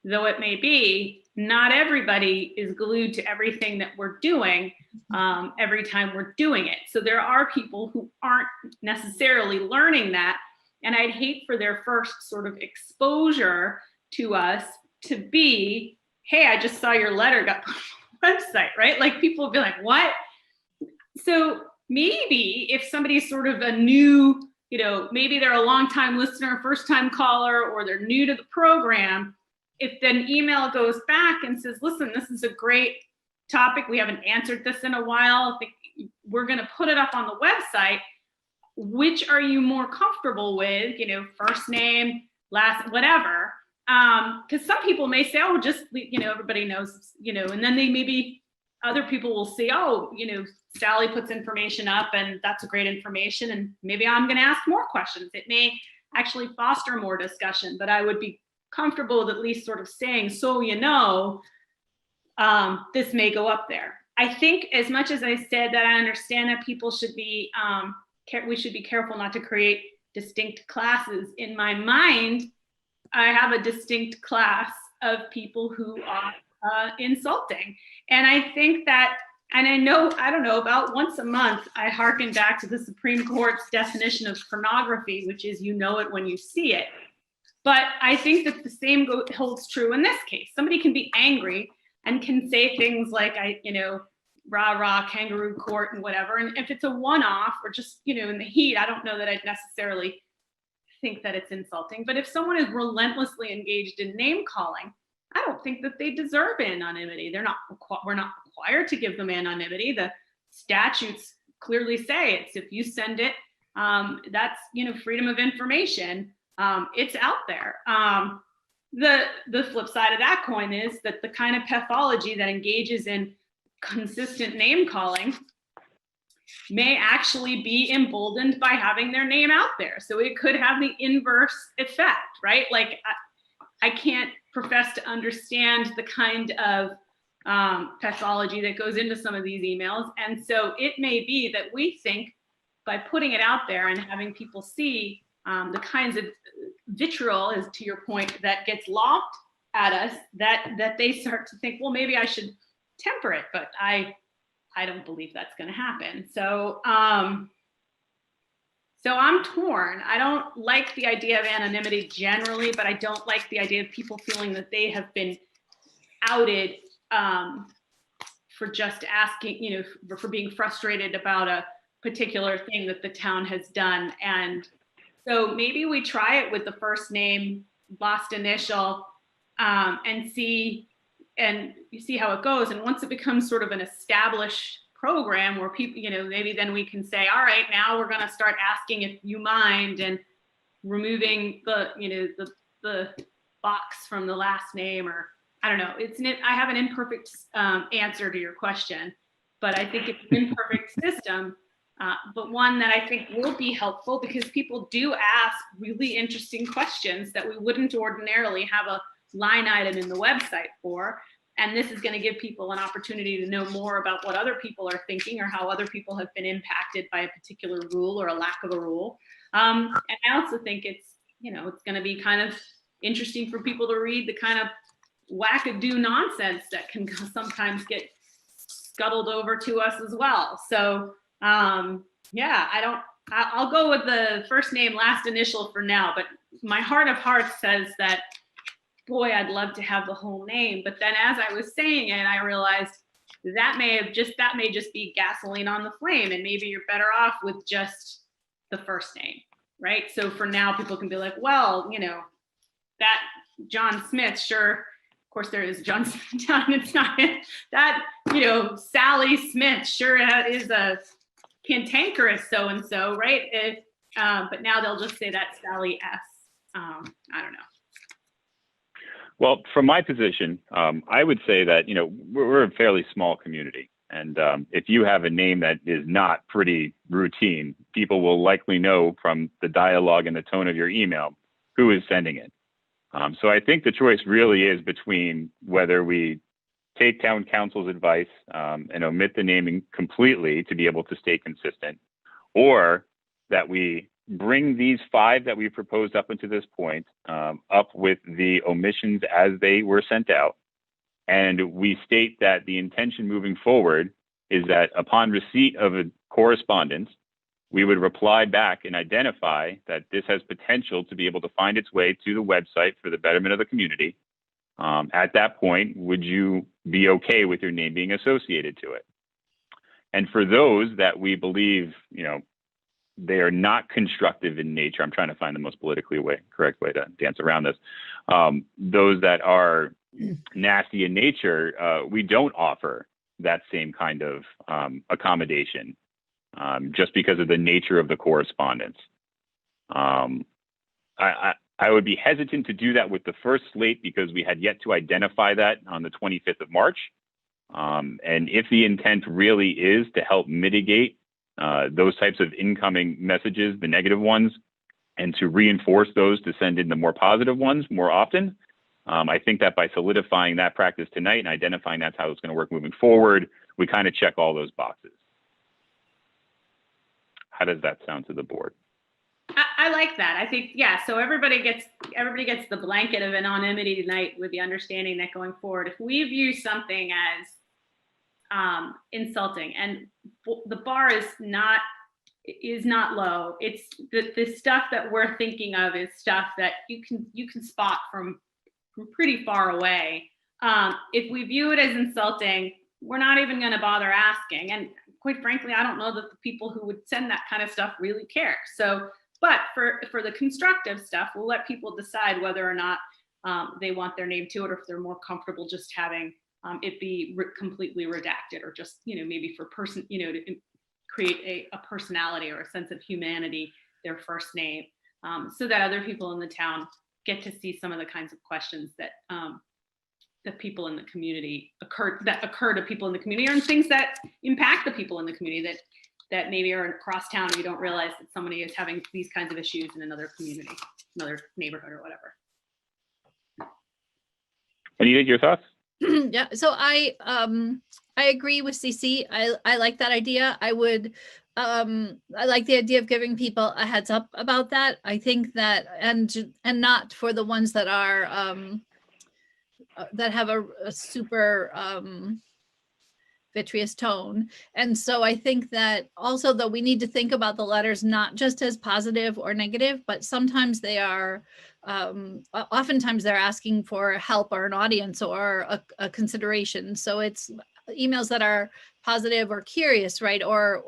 though it may be, not everybody is glued to everything that we're doing every time we're doing it. So there are people who aren't necessarily learning that. And I'd hate for their first sort of exposure to us to be, hey, I just saw your letter got put on the website, right? Like people will be like, what? So maybe if somebody's sort of a new, maybe they're a long-time listener, first-time caller, or they're new to the program, if an email goes back and says, listen, this is a great topic, we haven't answered this in a while, we're going to put it up on the website, which are you more comfortable with, first name, last, whatever, Because some people may say, oh, just, everybody knows, and then they maybe other people will say, oh, Sally puts information up and that's a great information. And maybe I'm going to ask more questions. It may actually foster more discussion, but I would be comfortable with at least sort of saying, so, this may go up there. I think as much as I said that I understand that people should be, we should be careful not to create distinct classes. In my mind, I have a distinct class of people who are insulting. And I think that, and I don't know, about once a month, I hearken back to the Supreme Court's definition of pornography, which is you know it when you see it. But I think that the same holds true in this case. Somebody can be angry and can say things like, rah, rah, kangaroo court and whatever. And if it's a one-off or just, in the heat, I don't know that I'd necessarily think that it's insulting. But if someone is relentlessly engaged in name calling, I don't think that they deserve anonymity. We're not required to give them anonymity. The statutes clearly say it's if you send it, that's, freedom of information. It's out there. The flip side of that coin is that the kind of pathology that engages in consistent name calling may actually be emboldened by having their name out there. So it could have the inverse effect, right? Like I can't profess to understand the kind of pathology that goes into some of these emails. And so it may be that we think by putting it out there and having people see the kinds of vitriol, is to your point, that gets lobbed at us, that they start to think, well, maybe I should temper it, but I don't believe that's going to happen. So I'm torn. I don't like the idea of anonymity generally, but I don't like the idea of people feeling that they have been outed for just asking, for being frustrated about a particular thing that the town has done. And so maybe we try it with the first name, last initial, and you see how it goes. And once it becomes sort of an established program where people, maybe then we can say, all right, now we're going to start asking if you mind and removing the box from the last name, or I don't know. I have an imperfect answer to your question, but I think it's an imperfect system, but one that I think will be helpful because people do ask really interesting questions that we wouldn't ordinarily have a line item in the website for. And this is going to give people an opportunity to know more about what other people are thinking or how other people have been impacted by a particular rule or a lack of a rule. And I also think it's going to be kind of interesting for people to read the kind of wackadoo nonsense that can sometimes get scuttled over to us as well. So I'll go with the first name, last initial for now, but my heart of hearts says that, boy, I'd love to have the whole name. But then as I was saying it, I realized that may just be gasoline on the flame, and maybe you're better off with just the first name, right? So for now, people can be like, well, that John Smith, sure, of course there is John Smith, it's not that, Sally Smith, sure is a cantankerous so-and-so, right? But now they'll just say that Sally S. I don't know. Well, from my position, I would say that, we're a fairly small community. And if you have a name that is not pretty routine, people will likely know from the dialogue and the tone of your email who is sending it. So I think the choice really is between whether we take town council's advice and omit the naming completely to be able to stay consistent, or that we bring these 5 that we proposed up until this point up with the omissions as they were sent out. And we state that the intention moving forward is that upon receipt of a correspondence, we would reply back and identify that this has potential to be able to find its way to the website for the betterment of the community. At that point, would you be okay with your name being associated to it? And for those that we believe, they are not constructive in nature, I'm trying to find the most politically correct way to dance around this. Those that are nasty in nature, we don't offer that same kind of accommodation just because of the nature of the correspondence. I would be hesitant to do that with the first slate because we had yet to identify that on the 25th of March. And if the intent really is to help mitigate those types of incoming messages, the negative ones, and to reinforce those to send in the more positive ones more often, I think that by solidifying that practice tonight and identifying that's how it's going to work moving forward, we kind of check all those boxes. How does that sound to the board? I like that. I think, yeah, so everybody gets the blanket of anonymity tonight with the understanding that going forward, if we view something as insulting, and the bar is not low, it's the stuff that we're thinking of is stuff that you can spot from pretty far away. If we view it as insulting, we're not even going to bother asking. And quite frankly, I don't know that the people who would send that kind of stuff really care. So, but for the constructive stuff, we'll let people decide whether or not they want their name to it, or if they're more comfortable just having it be completely redacted, or just, maybe for to create a personality or a sense of humanity, their first name, so that other people in the town get to see some of the kinds of questions that that people in the community occur to people in the community, or things that impact the people in the community that maybe are across town, and you don't realize that somebody is having these kinds of issues in another community, another neighborhood, or whatever. Anita, your thoughts? Yeah, so I agree with CC. I like that idea. I like the idea of giving people a heads up about that. I think that, and not for the ones that are that have a super vitreous tone. And so I think that also, though, we need to think about the letters not just as positive or negative, but sometimes they are, oftentimes they're asking for help or an audience or a consideration. So it's emails that are positive or curious, right? Or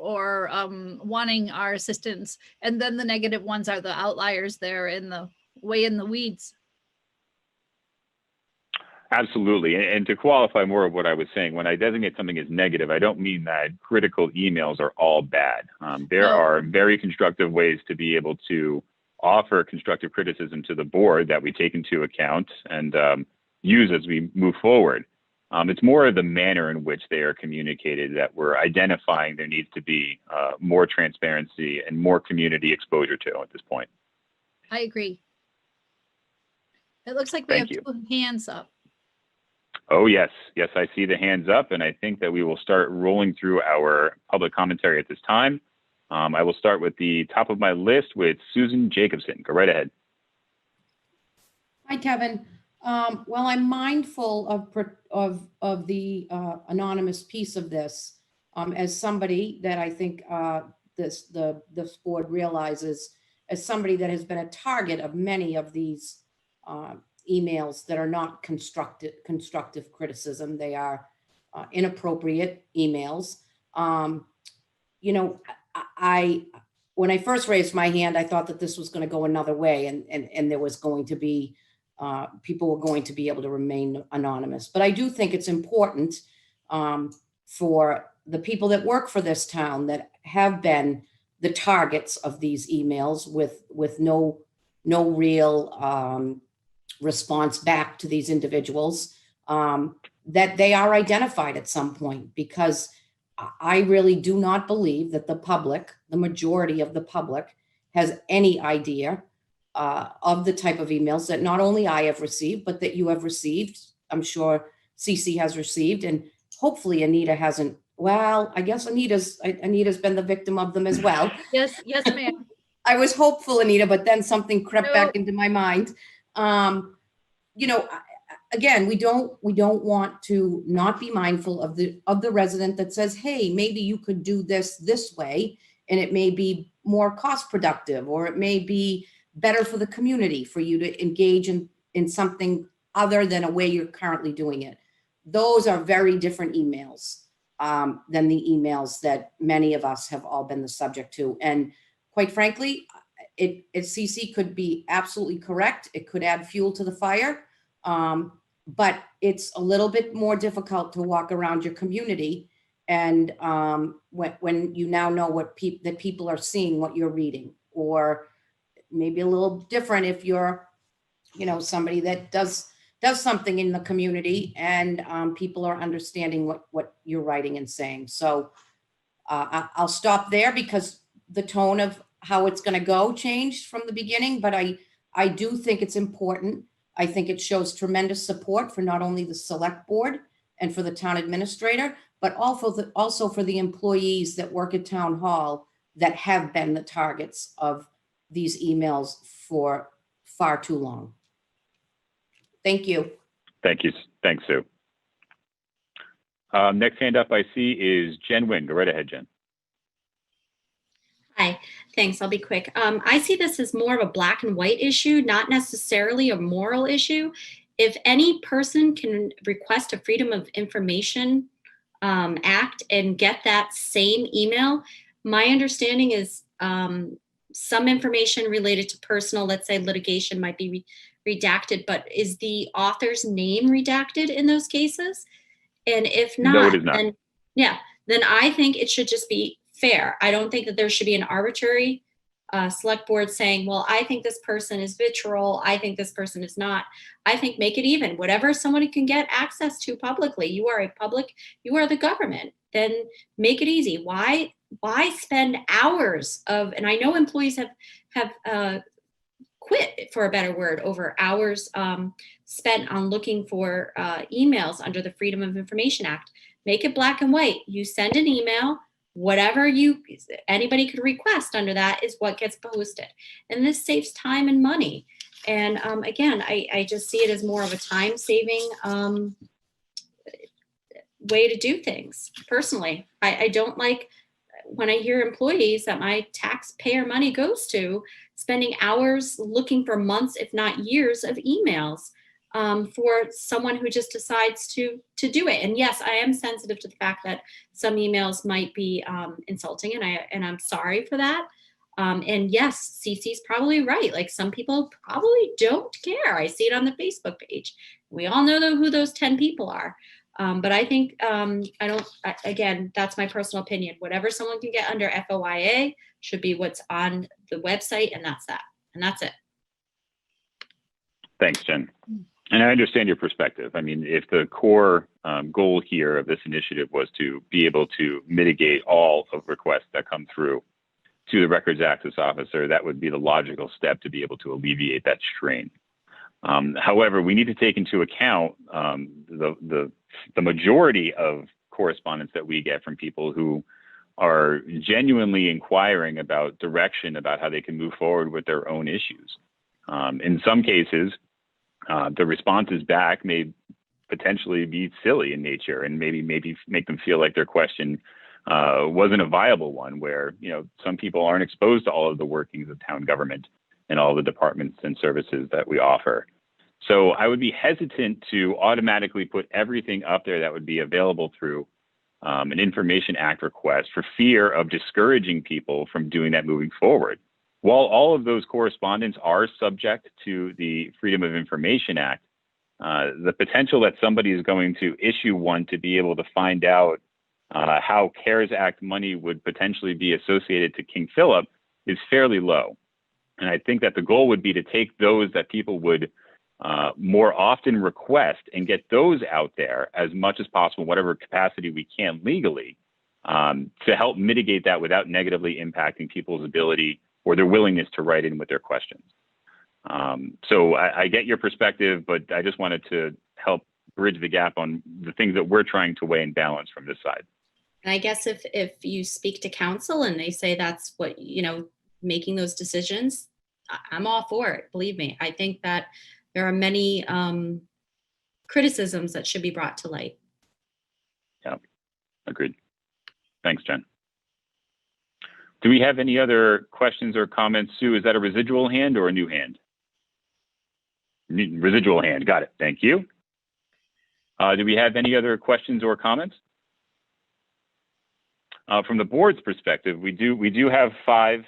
wanting our assistance. And then the negative ones are the outliers. They're way in the weeds. Absolutely. And to qualify more of what I was saying, when I designate something as negative, I don't mean that critical emails are all bad. There are very constructive ways to be able to offer constructive criticism to the board that we take into account and use as we move forward. It's more of the manner in which they are communicated that we're identifying there needs to be more transparency and more community exposure to at this point. I agree. It looks like we have 2 hands up. Oh, yes. Yes, I see the hands up, and I think that we will start rolling through our public commentary at this time. I will start with the top of my list with Susan Jacobson. Go right ahead. Hi, Kevin. Well, I'm mindful of the anonymous piece of this, as somebody that I think this board realizes, as somebody that has been a target of many of these emails that are not constructive criticism. They are inappropriate emails. When I first raised my hand, I thought that this was going to go another way, and there was going to be people were going to be able to remain anonymous. But I do think it's important for the people that work for this town that have been the targets of these emails with no real response back to these individuals, that they are identified at some point, because I really do not believe that the public, the majority of the public, has any idea of the type of emails that not only I have received, but that you have received. I'm sure CC has received, and hopefully Anita hasn't. Well, I guess Anita's been the victim of them as well. Yes, ma'am. I was hopeful, Anita, but then something crept back into my mind. Again, we don't want to not be mindful of the resident that says, hey, maybe you could do this way, and it may be more cost productive, or it may be better for the community for you to engage in something other than a way you're currently doing it. Those are very different emails than the emails that many of us have all been the subject to. And quite frankly, CC could be absolutely correct. It could add fuel to the fire. But it's a little bit more difficult to walk around your community and when you now know that people are seeing what you're reading, or maybe a little different if you're somebody that does something in the community, and people are understanding what you're writing and saying. So I'll stop there because the tone of how it's going to go changed from the beginning, but I do think it's important. I think it shows tremendous support for not only the select board and for the town administrator, but also for the employees that work at town hall that have been the targets of these emails for far too long. Thank you. Thank you. Thanks, Sue. Next hand up I see is Jen Wynn. Go right ahead, Jen. Hi, thanks. I'll be quick. I see this as more of a black and white issue, not necessarily a moral issue. If any person can request a Freedom of Information Act and get that same email, my understanding is some information related to personal, let's say litigation, might be redacted, but is the author's name redacted in those cases? And if not, no, it is not. Then I think it should just be fair. I don't think that there should be an arbitrary select board saying, well, I think this person is vitriol, I think this person is not. I think make it even. Whatever someone can get access to publicly, you are the government, then make it easy. Why spend hours of, and I know employees have quit, for a better word, over hours spent on looking for emails under the Freedom of Information Act. Make it black and white. You send an email, whatever anybody could request under that is what gets posted. And this saves time and money. And again, I just see it as more of a time-saving way to do things. Personally, I don't like when I hear employees that my taxpayer money goes to spending hours looking for months, if not years, of emails for someone who just decides to do it. And yes, I am sensitive to the fact that some emails might be insulting, and I'm sorry for that. And yes, Cece's probably right. Like, some people probably don't care. I see it on the Facebook page. We all know who those 10 people are. But I think, again, that's my personal opinion. Whatever someone can get under FOIA should be what's on the website, and that's that. And that's it. Thanks, Jen. And I understand your perspective. I mean, if the core goal here of this initiative was to be able to mitigate all of requests that come through to the Records Access Officer, that would be the logical step to be able to alleviate that strain. However, we need to take into account the majority of correspondence that we get from people who are genuinely inquiring about direction about how they can move forward with their own issues. In some cases, the responses back may potentially be silly in nature and maybe make them feel like their question wasn't a viable one, where, some people aren't exposed to all of the workings of town government and all the departments and services that we offer. So I would be hesitant to automatically put everything up there that would be available through an Information Act request for fear of discouraging people from doing that moving forward. While all of those correspondence are subject to the Freedom of Information Act, the potential that somebody is going to issue one to be able to find out how CARES Act money would potentially be associated to King Philip is fairly low. And I think that the goal would be to take those that people would more often request and get those out there as much as possible, whatever capacity we can legally, to help mitigate that without negatively impacting people's ability or their willingness to write in with their questions. So I get your perspective, but I just wanted to help bridge the gap on the things that we're trying to weigh and balance from this side. And I guess if you speak to council and they say that's what, making those decisions, I'm all for it. Believe me. I think that there are many criticisms that should be brought to light. Yeah, agreed. Thanks, Jen. Do we have any other questions or comments? Sue, is that a residual hand or a new hand? Residual hand, got it. Thank you. Do we have any other questions or comments? From the board's perspective, we do have 5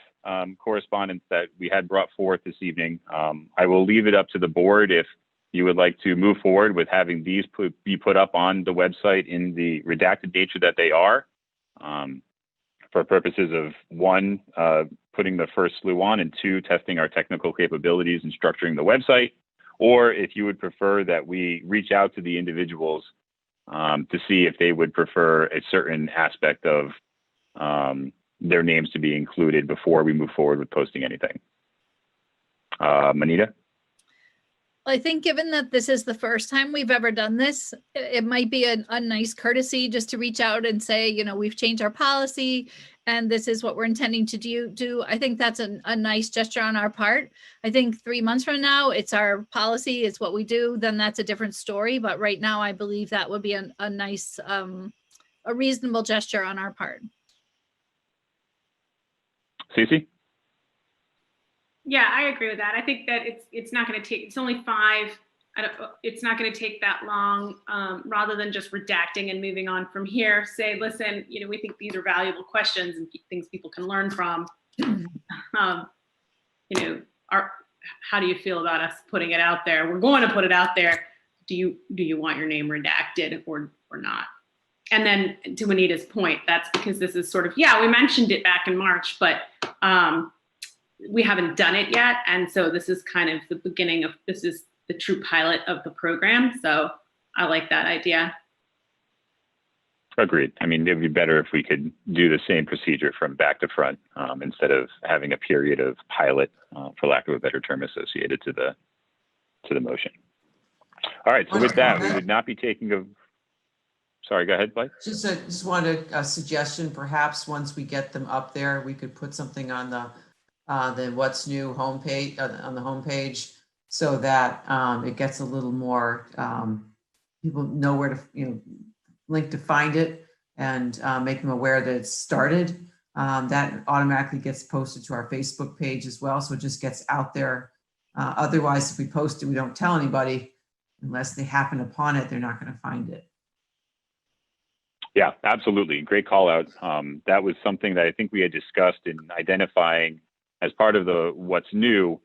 correspondence that we had brought forth this evening. I will leave it up to the board if you would like to move forward with having these be put up on the website in the redacted nature that they are, for purposes of 1, putting the first slew on, and 2, testing our technical capabilities and structuring the website, or if you would prefer that we reach out to the individuals to see if they would prefer a certain aspect of their names to be included before we move forward with posting anything. Manita? I think given that this is the first time we've ever done this, it might be a nice courtesy just to reach out and say, you know, we've changed our policy and this is what we're intending to do. I think that's a nice gesture on our part. I think 3 months from now, it's our policy, it's what we do, then that's a different story. But right now, I believe that would be a nice, a reasonable gesture on our part. Cece? Yeah, I agree with that. I think that it's not going to take, it's only 5. It's not going to take that long, rather than just redacting and moving on from here. Say, listen, you know, we think these are valuable questions and things people can learn from. You know, how do you feel about us putting it out there? We're going to put it out there. Do you want your name redacted or not? And then to Anita's point, that's because this is sort of, yeah, we mentioned it back in March, but we haven't done it yet. And so this is kind of the beginning of, this is the true pilot of the program. So I like that idea. Agreed. I mean, it'd be better if we could do the same procedure from back to front instead of having a period of pilot, for lack of a better term, associated to the motion. All right. So with that, we would not be taking a. Sorry, go ahead, Blake. Just wanted a suggestion. Perhaps once we get them up there, we could put something on the What's New homepage, on the homepage, so that it gets a little more, people know where to, link to find it, and make them aware that it's started. That automatically gets posted to our Facebook page as well, so it just gets out there. Otherwise, if we post it, we don't tell anybody, unless they happen upon it, they're not going to find it. Yeah, absolutely. Great call out. That was something that I think we had discussed in identifying as part of the What's New.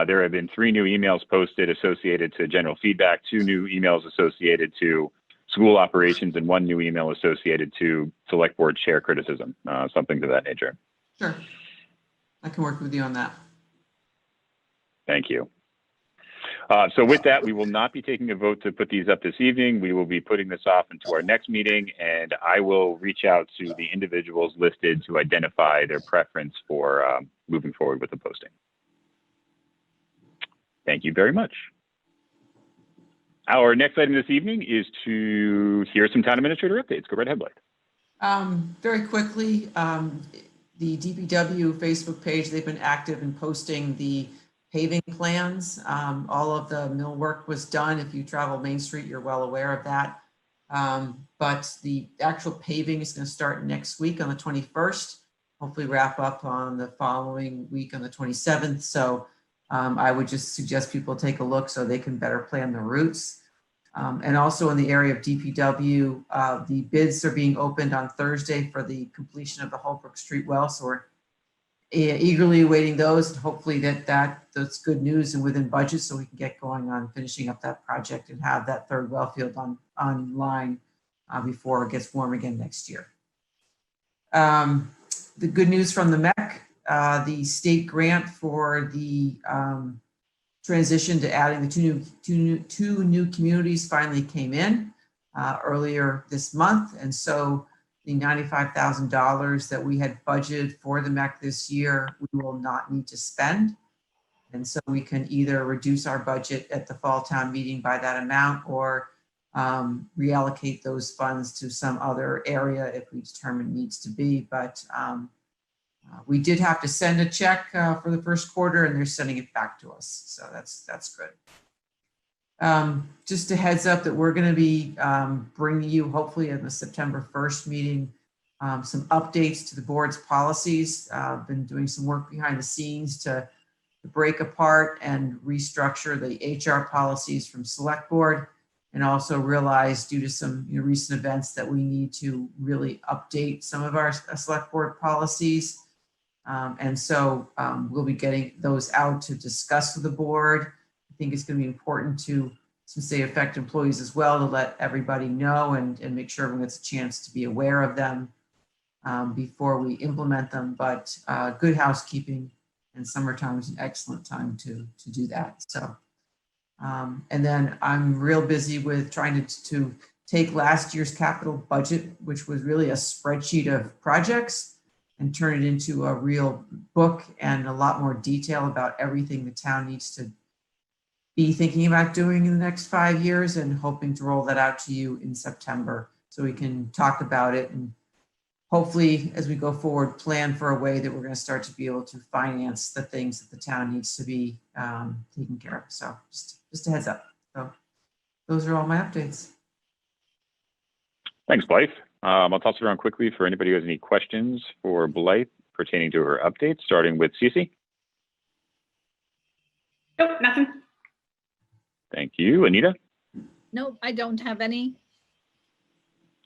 There have been 3 new emails posted associated to general feedback, 2 new emails associated to school operations, and 1 new email associated to select board chair criticism, something to that nature. Sure. I can work with you on that. Thank you. So with that, we will not be taking a vote to put these up this evening. We will be putting this off into our next meeting, and I will reach out to the individuals listed to identify their preference for moving forward with the posting. Thank you very much. Our next item this evening is to hear some town administrator updates. Go right ahead, Blake. Very quickly, the DPW Facebook page, they've been active in posting the paving plans. All of the mill work was done. If you travel Main Street, you're well aware of that. But the actual paving is going to start next week on the 21st, hopefully wrap up on the following week on the 27th. So I would just suggest people take a look so they can better plan the routes. And also in the area of DPW, the bids are being opened on Thursday for the completion of the Holbrook Street well. So we're eagerly awaiting those, and hopefully that's good news and within budget, so we can get going on finishing up that project and have that 3rd well field online before it gets warm again next year. The good news from the MEC, the state grant for the transition to adding the two new communities finally came in earlier this month, and so the $95,000 that we had budgeted for the MEC this year, we will not need to spend. And so we can either reduce our budget at the fall town meeting by that amount, or reallocate those funds to some other area if we determine needs to be. But we did have to send a check for the 1st quarter, and they're sending it back to us. So that's good. Just a heads up that we're going to be bringing you, hopefully in the September 1st meeting, some updates to the board's policies. I've been doing some work behind the scenes to break apart and restructure the HR policies from select board, and also realize due to some recent events that we need to really update some of our select board policies. And so we'll be getting those out to discuss with the board. I think it's going to be important to, since they affect employees as well, to let everybody know and make sure everyone gets a chance to be aware of them before we implement them. But good housekeeping, and summertime is an excellent time to do that. So And then I'm real busy with trying to take last year's capital budget, which was really a spreadsheet of projects, and turn it into a real book and a lot more detail about everything the town needs to be thinking about doing in the next 5 years, and hoping to roll that out to you in September so we can talk about it, and hopefully as we go forward, plan for a way that we're going to start to be able to finance the things that the town needs to be taken care of. So just a heads up. So those are all my updates. Thanks, Blythe. I'll toss it around quickly for anybody who has any questions for Blythe pertaining to her updates, starting with Cece. Nope, nothing. Thank you. Anita? Nope, I don't have any.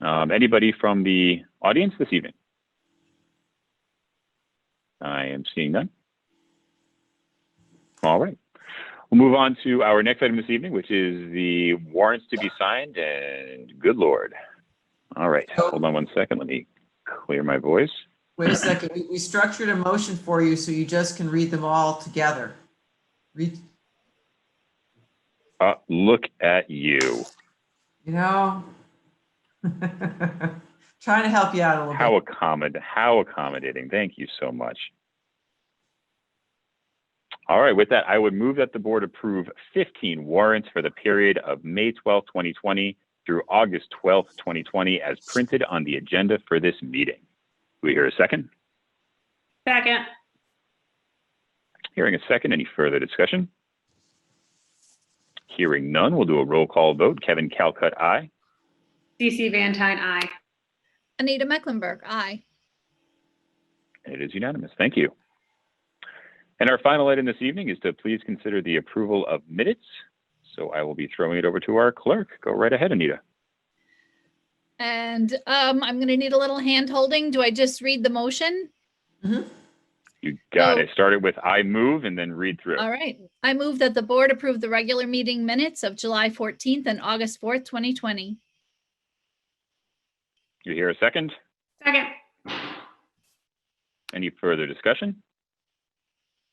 Anybody from the audience this evening? I am seeing none. All right. We'll move on to our next item this evening, which is the warrants to be signed, and good Lord. All right, hold on 1 second. Let me clear my voice. Wait a second. We structured a motion for you so you just can read them all together. Read. Look at you. You know, trying to help you out a little bit. How accommodating. Thank you so much. All right, with that, I would move that the board approve 15 warrants for the period of May 12th, 2020 through August 12th, 2020 as printed on the agenda for this meeting. Do we hear a second? Second. Hearing a second, any further discussion? Hearing none, we'll do a roll call vote. Kevin Calcutt, aye. CC Van Tine, aye. Anita Mecklenburg, aye. It is unanimous. Thank you. And our final item this evening is to please consider the approval of minutes. So I will be throwing it over to our clerk. Go right ahead, Anita. And I'm going to need a little hand holding. Do I just read the motion? Mhm. You got So- it. Start it with I move and then read through. All right. I move that the board approve the regular meeting minutes of July 14th and August 4th, 2020. You hear a second? Second. Any further discussion?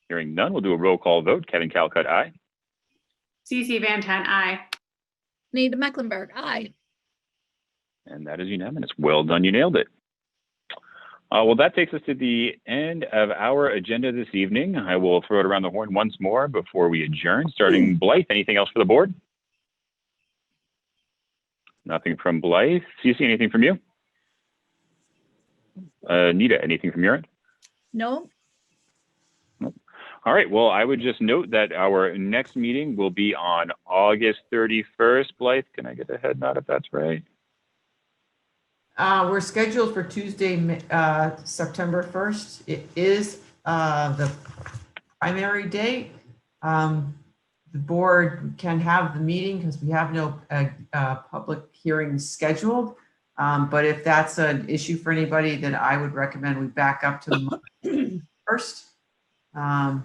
Hearing none, we'll do a roll call vote. Kevin Calcutt, aye. CC Van Tine, aye. Anita Mecklenburg, aye. And that is unanimous. Well done, you nailed it. Well, that takes us to the end of our agenda this evening. I will throw it around the horn once more before we adjourn. Starting Blythe, anything else for the board? Nothing from Blythe. Cece, anything from you? Anita, anything from your end? No? All right. Well, I would just note that our next meeting will be on August 31st. Blythe, can I get a head nod if that's right? We're scheduled for Tuesday, September 1st. It is the primary date. The board can have the meeting because we have no public hearings scheduled. But if that's an issue for anybody, then I would recommend we back up to Monday first, and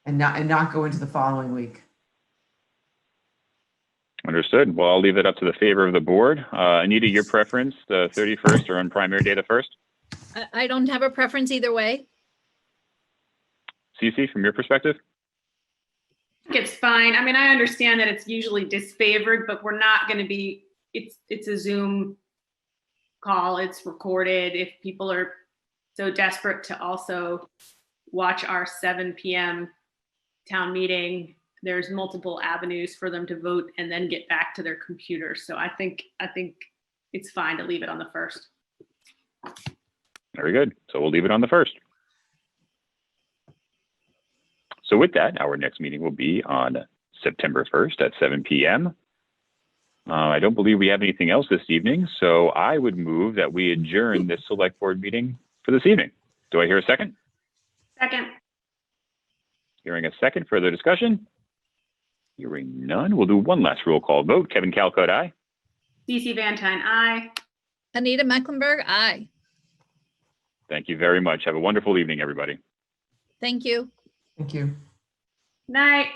not go into the following week. Understood. Well, I'll leave it up to the favor of the board. Anita, your preference, the 31st or on primary day, the 1st? I don't have a preference either way. Cece, from your perspective? It's fine. I mean, I understand that it's usually disfavored, but we're not going to be, it's a Zoom call. It's recorded. If people are so desperate to also watch our 7 p.m. town meeting, there's multiple avenues for them to vote and then get back to their computer. So I think it's fine to leave it on the 1st. Very good. So we'll leave it on the 1st. So with that, our next meeting will be on September 1st at 7 p.m. I don't believe we have anything else this evening, so I would move that we adjourn this select board meeting for this evening. Do I hear a second? Second. Hearing a second, further discussion? Hearing none, we'll do one last roll call vote. Kevin Calcutt, aye. CC Van Tine, aye. Anita Mecklenburg, aye. Thank you very much. Have a wonderful evening, everybody. Thank you. Thank you. Night.